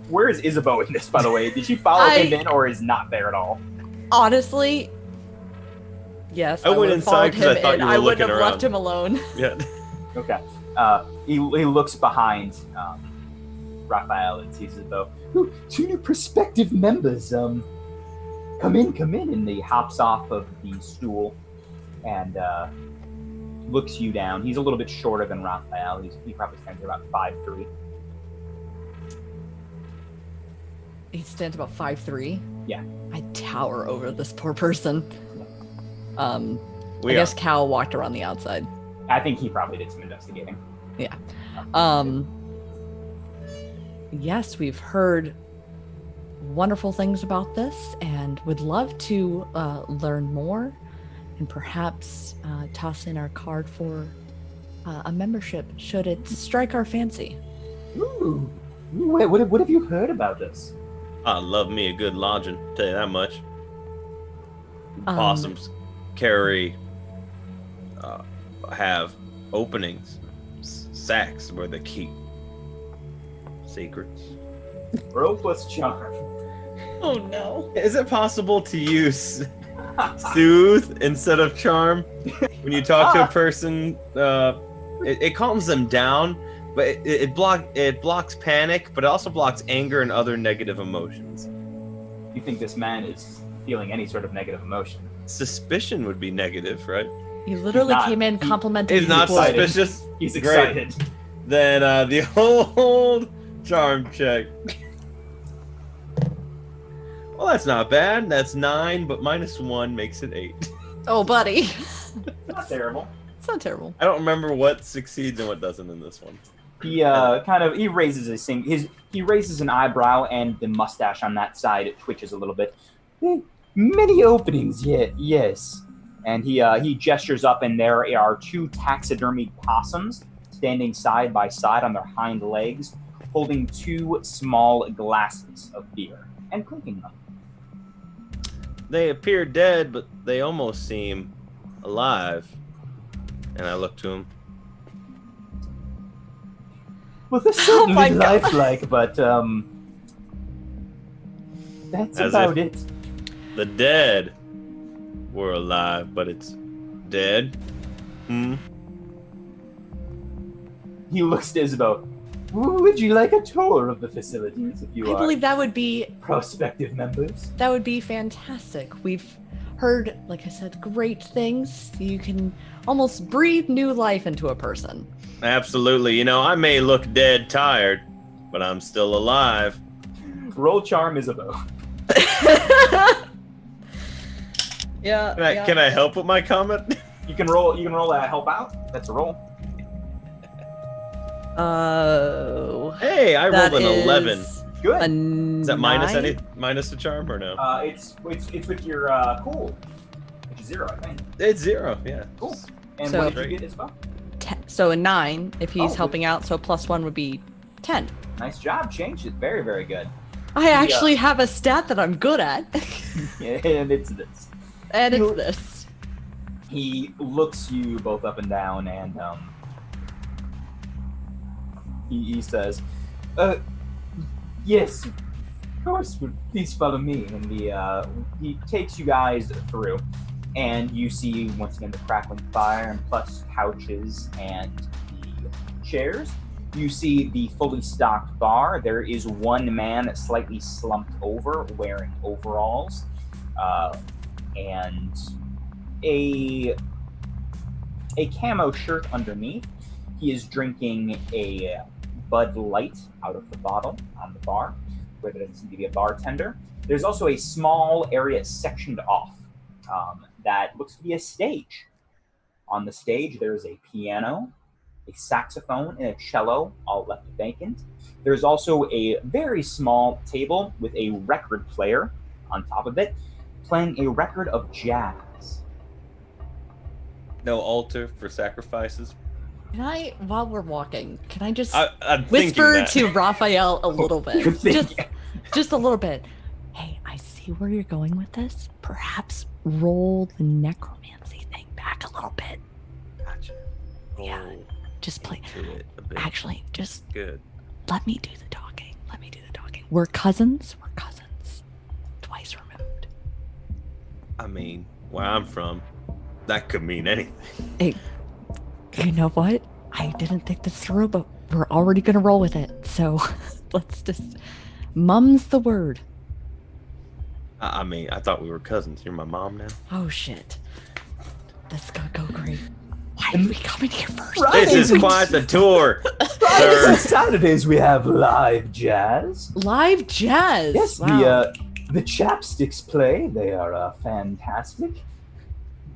E: Where is Isabeau in this, by the way? Did she follow him in or is not there at all?
B: Honestly, yes.
D: I went
B: would've
D: inside
B: followed
D: 'cause I
B: him
D: thought
B: in.
D: you were
B: I wouldn't
D: looking
B: have left
D: around.
B: him alone.
D: Yeah.
E: Okay. He looks behind Raphael and sees Isabeau. Ooh, 2 new prospective members. Come in. And he hops off of the stool and looks you down. He's a little bit shorter than Raphael. He probably stands about 5'3".
B: He stands about 5'3".
E: Yeah.
B: I tower over this poor person. I
D: We
B: guess
D: are.
B: Cal walked around the outside.
E: I think he probably did some investigating.
B: Yeah. Yes, we've heard wonderful things about this and would love to learn more and perhaps toss in our card for a membership should it strike our fancy.
E: Ooh. Wait, what have you heard about this?
D: I love me a good lodging, tell you that much. Possums have openings, sacks where they keep secrets.
E: Roll plus charm.
B: Oh no.
D: Is it possible to use soothe instead of charm when you talk to a person? It calms them down, but it blocks panic, but it also blocks anger and other negative emotions.
E: You think this man is feeling any sort of negative emotion?
D: Suspicion would be negative, right?
B: He literally
E: not-
B: came in complimenting.
D: He's not
B: people.
D: suspicious.
E: He's
D: Great.
E: excited.
D: Then the old charm check. Well, that's not bad. That's 9, but -1 makes it 8.
B: Oh, buddy.
E: Not terrible.
B: It's not terrible.
D: I don't remember what succeeds and what doesn't in this one.
E: He he raises an eyebrow, and the mustache on that side twitches a little bit. Many openings, yes. And he gestures up, and there are 2 taxidermied possums standing side by side on their hind legs, holding 2 small glasses of beer and clinking them.
D: They appear dead, but they almost seem alive. And I look to him.
E: Well, they're
B: Oh my
E: certainly
B: God.
E: lifelike, but that's
D: As
E: about
D: if-
E: it.
D: The dead were alive, but it's dead.
E: He looks to Isabeau. Would you like a tour of the facilities if you
B: I
E: are
B: believe that would be
E: prospective members?
B: fantastic. We've heard, like I said, great things. You can almost breathe new life into a person.
D: Absolutely. You know, I may look dead tired, but I'm still alive.
E: Roll charm, Isabeau.
B: Yeah.
D: Can I help with my comment?
E: You can roll a help out. That's a roll.
B: Oh.
D: Hey, I
B: That
D: rolled an 11.
B: is
E: Good.
B: a
D: Is that
B: nine?
D: minus the charm or no?
E: It's with your cool, which is 0, I think.
D: It's 0, yeah.
E: Cool. And
B: So-
E: what did you get, Isabeau?
B: So a 9 if he's
E: Oh,
B: helping out. So +1 would be 10.
E: Nice job. Changed it. Very, very good.
B: I actually have a stat that I'm good at,
E: And it's this.
B: and
E: You-
B: it's this.
E: He looks you both up and down, and he says, yes, of course, but please follow me. And he takes you guys through, and you see, once again, the crackling fire, and plus couches and the chairs. You see the fully stocked bar. There is one man slightly slumped over, wearing overalls, and a camo shirt underneath. He is drinking a Bud Light out of the bottle on the bar, where there doesn't seem to be a bartender. There's also a small area sectioned off that looks to be a stage. On the stage, there is a piano, a saxophone, and a cello, all left vacant. There's also a very small table with a record player on top of it, playing a record of jazz.
D: No altar for sacrifices.
B: Can I, while we're walking, can I just
D: I'm thinking
B: whisper
D: that.
B: to Raphael a little bit?
E: You're thinking.
B: Just a little bit. Hey, I see where you're going with this. Perhaps roll the necromancy thing back a little bit.
D: Gotcha.
B: Yeah.
D: Oh,
B: Just play.
D: into it a bit.
B: Actually, just
D: Good.
B: let me do the talking. We're cousins. Twice removed.
D: I mean, where I'm from, that could mean anything.
B: Hey, you know what? I didn't think this through, but we're already gonna roll with it. So let's just mum's the word.
D: I mean, I thought we were cousins. You're my mom now.
B: Oh shit. This gonna go great. Why did we come in here first?
E: Right.
D: This is quite the tour.
E: Fridays and
D: Sir.
E: Saturdays we have live jazz.
B: Live jazz.
E: Yes,
B: Wow.
E: the Chapsticks play. They are fantastic.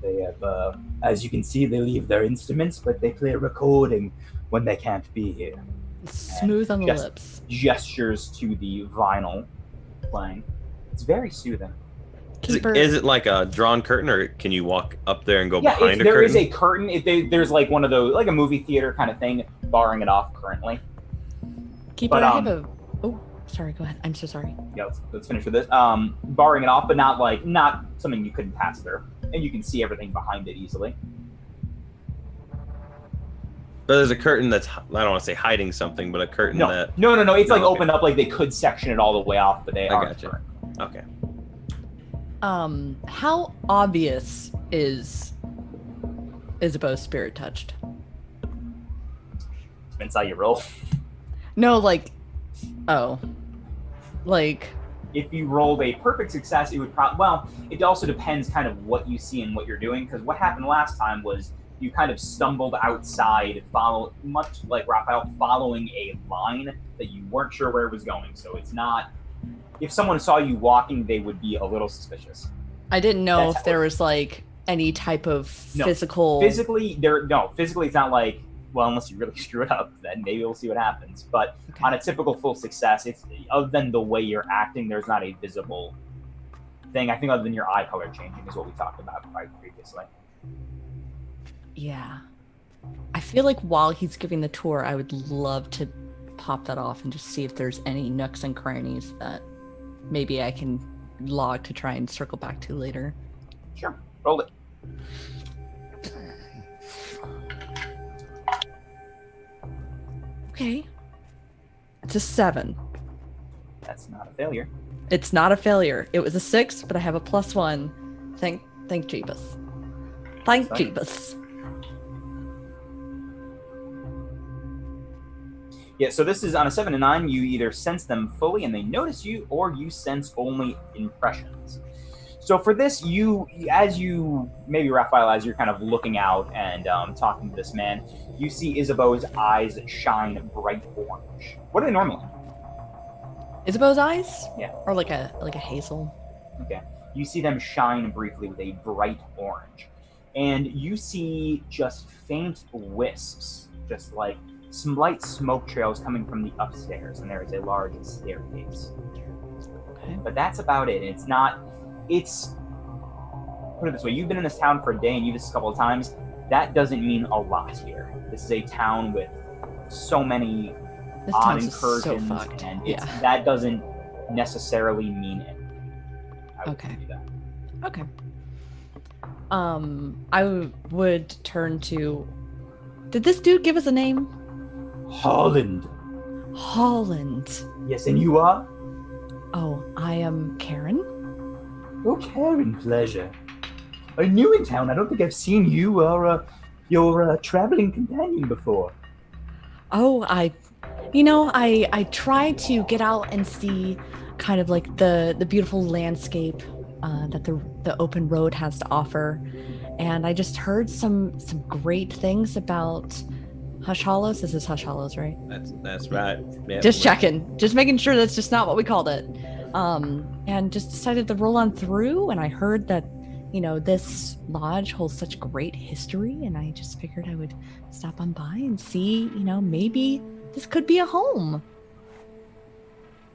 E: They have, as you can see, they leave their instruments, but they play a recording when they can't be here.
B: Smooth on the
E: just-
B: lips.
E: Gestures to the vinyl playing. It's very soothing.
B: Keeper.
D: Is it like a drawn curtain, or can you walk up there and go
E: Yeah,
D: behind a
E: there
D: curtain?
E: is a curtain. There's like one of those, like a movie theater kind of thing, barring it off currently.
B: Keeper,
E: but,
B: I have a. Oh, sorry. Go ahead. I'm so sorry.
E: Yeah, let's finish with this. Barring it off, but not something you couldn't pass through, and you can see everything behind it easily.
D: But there's a curtain that's, I don't want to say hiding something, but a curtain
E: No,
D: that...
E: no. It's like
D: okay.
E: opened up, like they could section it all the way off, but they
D: I
E: aren't.
D: gotcha. Okay.
B: How obvious is Isabeau's spirit touched?
E: Depends how you roll.
B: No, like, oh, like,
E: If you rolled a perfect success, it would probably... Well, it also depends kind of what you see and what you're doing, because what happened last time was you kind of stumbled outside, much like Raphael, following a line that you weren't sure where it was going. So it's not... If someone saw you walking, they would be a little suspicious.
B: I didn't know if there was like any type of physical.
E: Physically, it's not like, well, unless you really screw it up, then maybe we'll see what happens. But
B: Okay.
E: on a typical full success, it's other than the way you're acting, there's not a visible thing. I think other than your eye color changing is what we talked about previously.
B: Yeah. I feel like while he's giving the tour, I would love to pop that off and just see if there's any nooks and crannies that maybe I can log to try and circle back to later.
E: Sure, roll it.
B: Okay. It's a 7.
E: That's not a failure.
B: It's not a failure. It was a 6, but I have a +1. Thank Jeebus. Thank
E: Sorry.
B: Jeebus.
E: Yeah, so this is on a 7 and 9. You either sense them fully and they notice you, or you sense only impressions. So for this, maybe Raphael, as you're kind of looking out and talking to this man, you see Isabeau's eyes shine bright orange. What are they normally?
B: Isabeau's eyes?
E: Yeah.
B: Or like a hazel?
E: Okay. You see them shine briefly with a bright orange. And you see just faint wisps, just like some light smoke trails coming from the upstairs, and there is a large staircase.
B: Okay.
E: But that's about it. Put it this way, you've been in this town for a day and you've this a couple of times. That doesn't mean a lot here. This is a town with so many
B: This
E: odd
B: town's
E: incursions,
B: so fucked.
E: and
B: Yeah.
E: that doesn't necessarily mean anything. I would
B: Okay.
E: give you that.
B: Okay. I would turn to. Did this dude give us a name?
E: Holland.
B: Holland.
E: Yes, and you are?
B: Oh, I am Karen.
E: Oh, Karen, pleasure. I'm new in town. I don't think I've seen you or your traveling companion before.
B: Oh, I try to get out and see kind of like the beautiful landscape that the open road has to offer, and I just heard some great things about Hush Hallows. This is Hush Hallows, right?
D: That's right. Yeah,
B: Just checking, just making sure that's just not what we called it. And just decided to roll on through, and I heard that this lodge holds such great history, and I just figured I would stop on by and see, maybe this could be a home.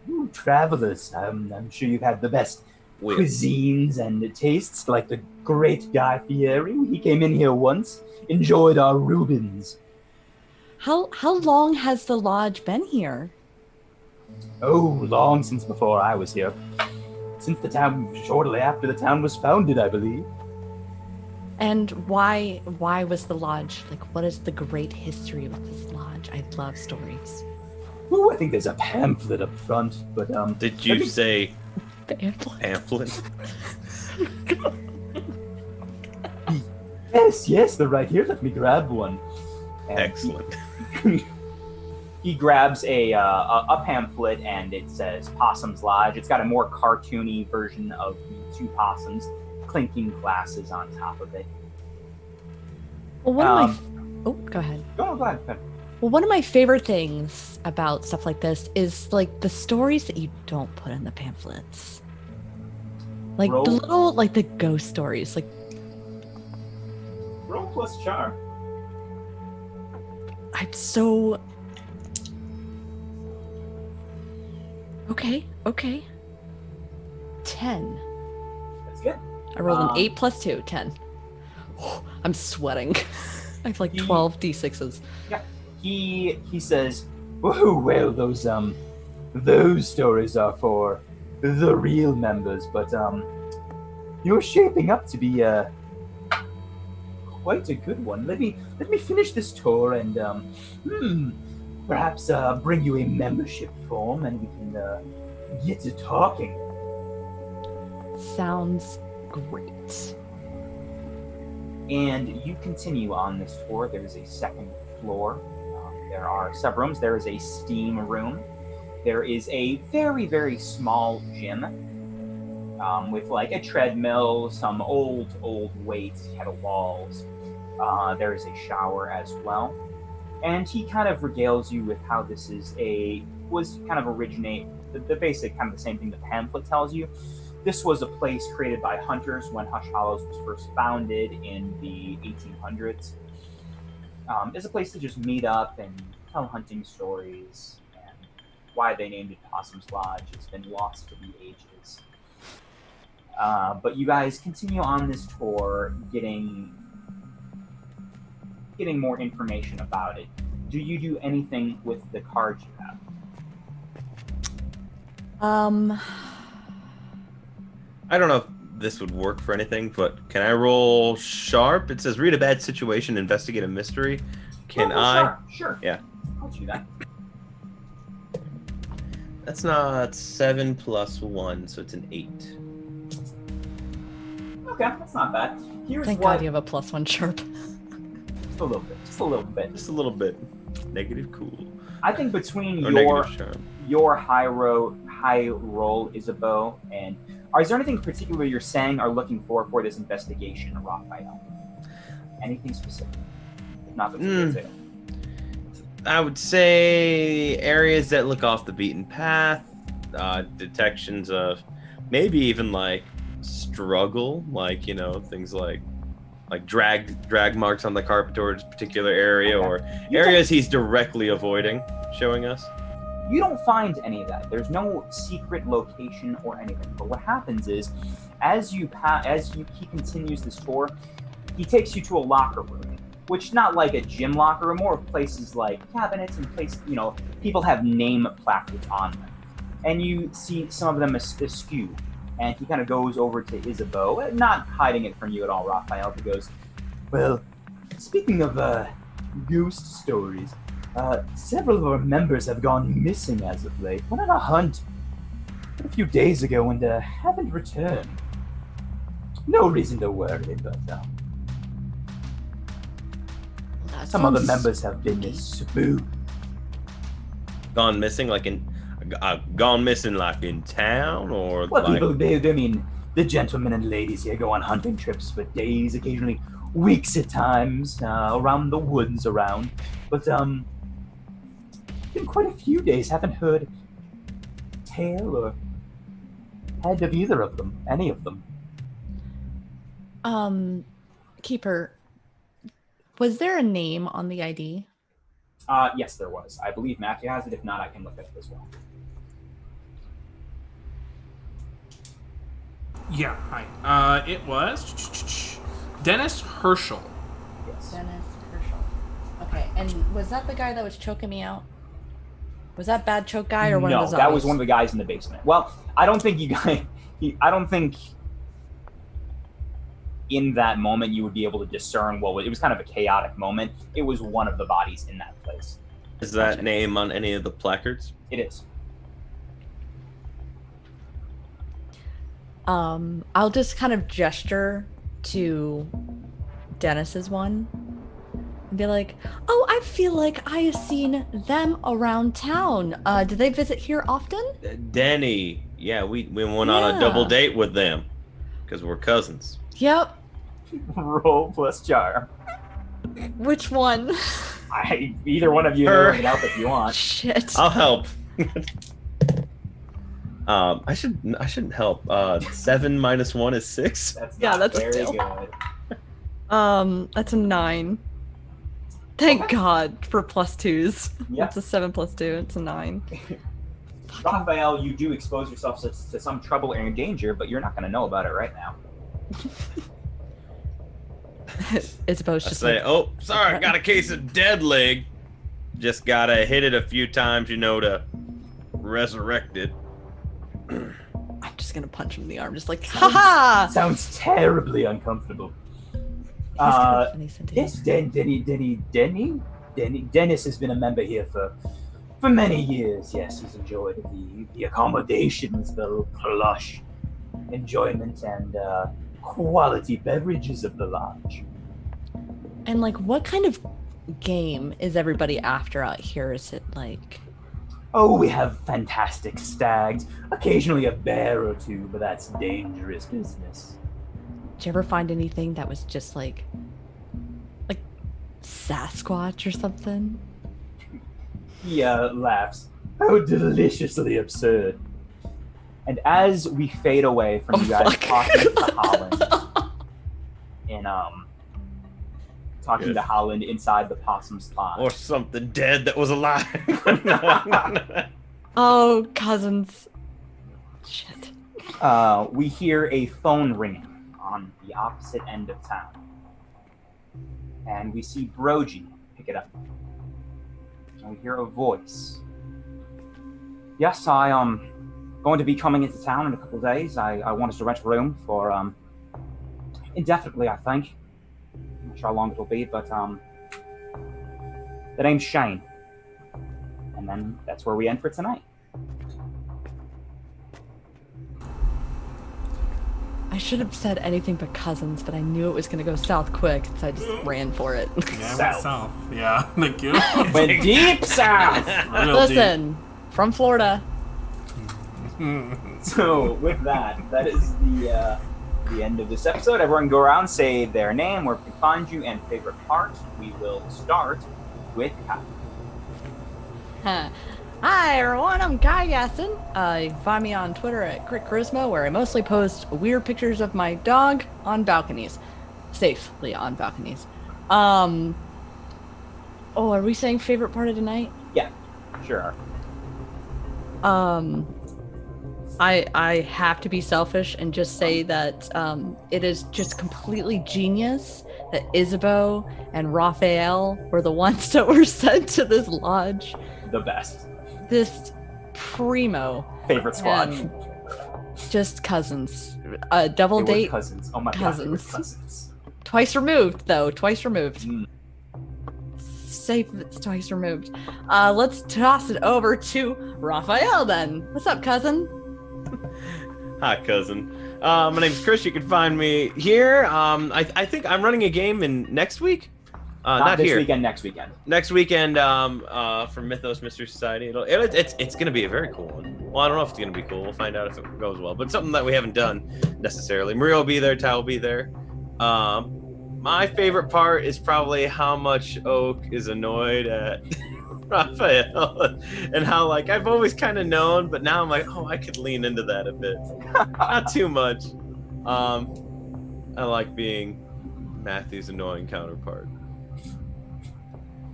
E: Ooh, travelers. I'm sure you've had the best cuisines and tastes, like the great Guy Fieri. He came in here once, enjoyed our Rubens.
B: How long has the lodge been here?
E: Oh, long since before I was here. Since the town, shortly after the town was founded, I believe.
B: And why was the lodge, like, what is the great history of this lodge? I love stories.
E: Oh, I think there's a pamphlet up front, but
D: Did you say
B: Pamphlet?
D: pamphlet?
E: Yes, they're right here. Let me grab one. And
D: Excellent.
E: He grabs a pamphlet, and it says Possum's Lodge. It's got a more cartoony version of the two possums clinking glasses on top of it.
B: Well, one of my... Oh, go ahead.
E: Go ahead.
B: Well, one of my favorite things about stuff like this is, like, the stories that you don't put in the pamphlets. Like,
E: Roll.
B: the little, like, the ghost stories. Like,
E: Roll plus charm.
B: I'm so... Okay. 10.
E: That's good.
B: I rolled an 8 plus 2, 10. I'm sweating. I have like 12 d6s.
E: Yeah. He says, "Oh well, those stories are for the real members, but you're shaping up to be quite a good one. Let me finish this tour and perhaps bring you a membership form and we can get to talking.
B: Sounds great.
E: And you continue on this tour. There's a second floor. There are sub-rooms. There is a steam room. There is a very, very small gym with like a treadmill, some old weights, kettlebells. There is a shower as well. And he kind of regales you with how this was kind of originate, the basic kind of the same thing the pamphlet tells you. This was a place created by hunters when Hush Hallows was first founded in the 1800s. It's a place to just meet up and tell hunting stories, and why they named it Possum's Lodge has been lost to the ages. But you guys continue on this tour, getting more information about it. Do you do anything with the cards you have?
D: I don't know if this would work for anything, but can I roll sharp? It says read a bad situation, investigate a mystery. Can I?
E: Sure.
D: Yeah.
E: I'll do that.
D: That's not 7 plus 1, so it's an 8.
E: Okay, that's not bad. Here's
B: Thank
E: what...
B: God you have a +1 sharp.
E: Just a little bit. Just a little bit.
D: Just a little bit. Negative cool.
E: I think between
D: Or
E: your high roll, Isabeau, and is there anything particular you're saying or looking for this investigation, Raphael? Anything specific? If not, that's
D: I would say areas that look off the beaten path, detections of maybe even like struggle, like things like drag marks on the carpet towards a particular area, or areas he's directly avoiding showing us.
E: You don't find any of that. There's no secret location or anything. But what happens is, as he continues this tour, he takes you to a locker room, which not like a gym locker room, more of places like cabinets and places, people have name placards on them. And you see some of them askew. And he kind of goes over to Isabeau, not hiding it from you at all, Raphael. He goes, well, speaking of ghost stories, several of our members have gone missing as of late. Went on a hunt a few days ago and haven't returned. No reason to worry, but some of the members have been spooked.
D: Gone missing, like in town, or
E: well,
D: like...
E: people, the gentlemen and ladies here go on hunting trips for days, occasionally weeks at times, around the woods around. But been quite a few days, haven't heard tale or heard of either of them, any of them.
B: Keeper, was there a name on the ID?
E: Yes, there was. I believe Matthew has it. If not, I can look at it as well.
A: Yeah, hi. It was Dennis Herschel.
E: Yes.
B: Dennis Herschel. Okay, and was that the guy that was choking me out? Was that bad choke guy or one of the zombies?
E: No, that was one of the guys in the basement. Well, I don't think I don't think in that moment you would be able to discern it was kind of a chaotic moment. It was one of the bodies in that place.
D: Is that name on any of the placards?
E: It is.
B: I'll just kind of gesture to Dennis's one and be like, oh, I feel like I have seen them around town. Do they visit here often?
D: Denny. Yeah, we went on a double date with them because we're cousins.
B: Yep.
E: Roll plus charm.
B: Which one?
E: Either one of you can help if you want.
B: Shit.
D: I'll help. I shouldn't help. 7 minus 1 is 6.
B: That's
E: very
B: still
E: good.
B: That's a 9. Thank God for +2s.
E: Yeah.
B: It's a 7 plus 2. It's a 9.
E: Raphael, you do expose yourself to some trouble and danger, but you're not going to know about it right now.
B: It's supposed to
D: say, oh, sorry, I got a case of dead leg. Just gotta hit it a few times, to resurrect it.
B: I'm just gonna punch him in the arm, just like, haha!
E: Sounds terribly uncomfortable.
B: He's kind of funny sentence.
E: Yes, Dennis has been a member here for many years. Yes, he's enjoyed the accommodations, the plush enjoyment, and quality beverages of the lodge.
B: And like, what kind of game is everybody after out here? Is it like?
E: Oh, we have fantastic stags, occasionally a bear or two, but that's dangerous business.
B: Did you ever find anything that was just like Sasquatch or something?
E: He laughs. How deliciously absurd. And as we fade away from you guys talking to Holland, talking to Holland inside the possum's lodge.
D: Or something dead that was alive.
B: Oh, cousins. Shit.
E: We hear a phone ringing on the opposite end of town. And we see Brogy pick it up. And we hear a voice. Yes, I am going to be coming into town in a couple of days. I wanted to rent a room for indefinitely, I think. I'm not sure how long it'll be, but the name's Shane. And then that's where we end for tonight.
B: I should have said anything but cousins, but I knew it was going to go south quick, so I just ran for it.
A: Yeah, I went south. Yeah, thank you.
E: Went deep south!
B: Listen, from Florida.
E: So with that is the end of this episode. Everyone go around, say their name, where we can find you, and favorite part. We will start with Kai.
B: Hi everyone, I'm Kai Gaston. You can find me on Twitter at Crit Charisma, where I mostly post weird pictures of my dog on balconies. Safely on balconies. Oh, are we saying favorite part of the night?
E: Yeah, sure.
B: I have to be selfish and just say that it is just completely genius that Isabeau and Raphael were the ones that were sent to this lodge.
E: The best.
B: This primo.
E: Favorite squad.
B: Just cousins. Double
E: They were
B: date.
E: cousins. Oh my god, they were cousins.
B: Twice removed, though. Twice removed.
E: Mm.
B: Safe if it's twice removed. Let's toss it over to Raphael then. What's up, cousin?
D: Hi, cousin. My name's Chris. You can find me here. I think I'm running a game in next week. Not
E: this
D: here.
E: weekend, next weekend.
D: Next weekend, from Mythos Mystery Society. It's going to be a very cool one. Well, I don't know if it's going to be cool. We'll find out if it goes well. But something that we haven't done necessarily. Maria will be there. Ty will be there. My favorite part is probably how much Oak is annoyed at Raphael, and how like I've always kind of known, but now I'm like, oh, I could lean into that a bit. Not too much. I like being Matthew's annoying counterpart.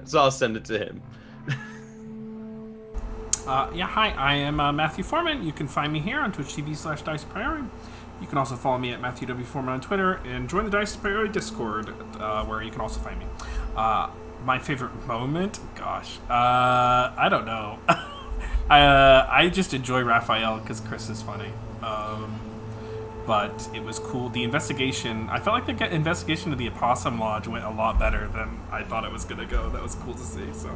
D: So I'll send it to him.
A: Hi, I am Matthew Foreman. You can find me here on Twitch TV/Dice Priority. You can also follow me at Matthew W. Foreman on Twitter and join the Dice Priority Discord, where you can also find me. My favorite moment? Gosh, I don't know. I just enjoy Raphael because Chris is funny. But it was cool. The investigation, I felt like the investigation of the Opossum Lodge went a lot better than I thought it was going to go. That was cool to see. So,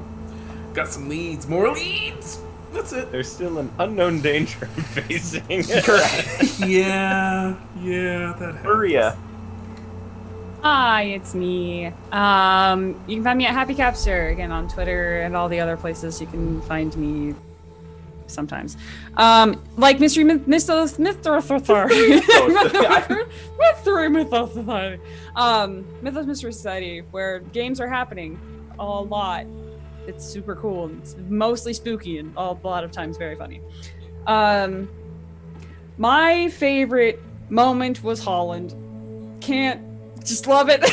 A: got some leads. More leads! That's it.
D: There's still an unknown danger I'm facing.
E: Correct.
A: Yeah, that happens.
E: Maria.
C: Hi, it's me. You can find me at Happy Capster, again, on Twitter and all the other places you can find me sometimes. Like Mystery Mythos Society. Mythos Mystery Society, where games are happening a lot. It's super cool. It's mostly spooky and a lot of times very funny. My favorite moment was Holland. Just love it.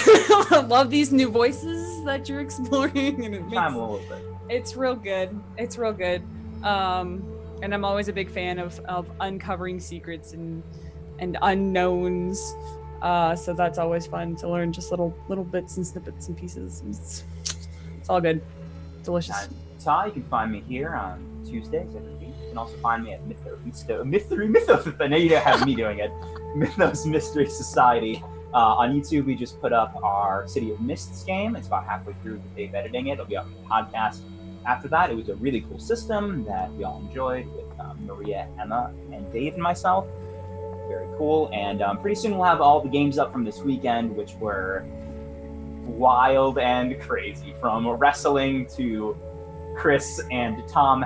C: Love these new voices that you're exploring, and
E: Time a little bit.
C: it's real good. It's real good. And I'm always a big fan of uncovering secrets and unknowns. So that's always fun to learn just little bits and snippets and pieces. It's all good. Delicious.
E: Ty, you can find me here on Tuesdays every week. You can also find me at Mythos. I know you don't have me doing it. Mythos Mystery Society. On YouTube, we just put up our City of Mists game. It's about halfway through the day of editing it. It'll be up in the podcast after that. It was a really cool system that we all enjoyed with Maria, Emma, and Dave and myself. Very cool. And pretty soon we'll have all the games up from this weekend, which were wild and crazy. From wrestling to Chris and Tom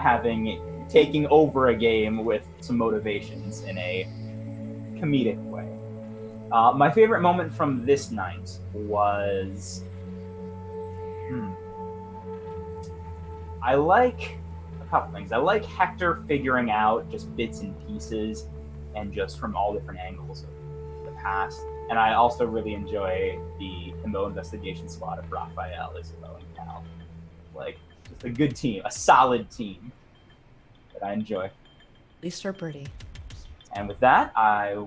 E: taking over a game with some motivations in a comedic way. My favorite moment from this night was... I like a couple things. I like Hector figuring out just bits and pieces and just from all different angles of the past. And I also really enjoy the Kimbo investigation squad of Raphael, Isabeau, and Cal. Like, just a good team, a solid team that I enjoy.
B: At least they're pretty.
E: And with that,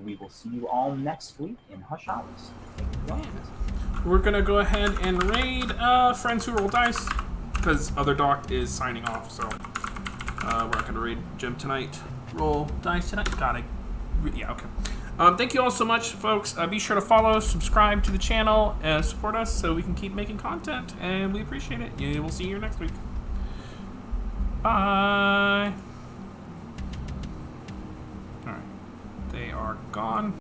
E: we will see you all next week in Hush Hallows. Thank you for joining us.
A: We're gonna go ahead and raid Friends Who Roll Dice, because Other Doc is signing off, so we're not gonna raid Jim tonight. Roll Dice tonight? Got it. Yeah, okay. Thank you all so much, folks. Be sure to follow, subscribe to the channel, support us so we can keep making content, and we appreciate it. Yeah, we'll see you here next week. Bye. Alright. They are gone.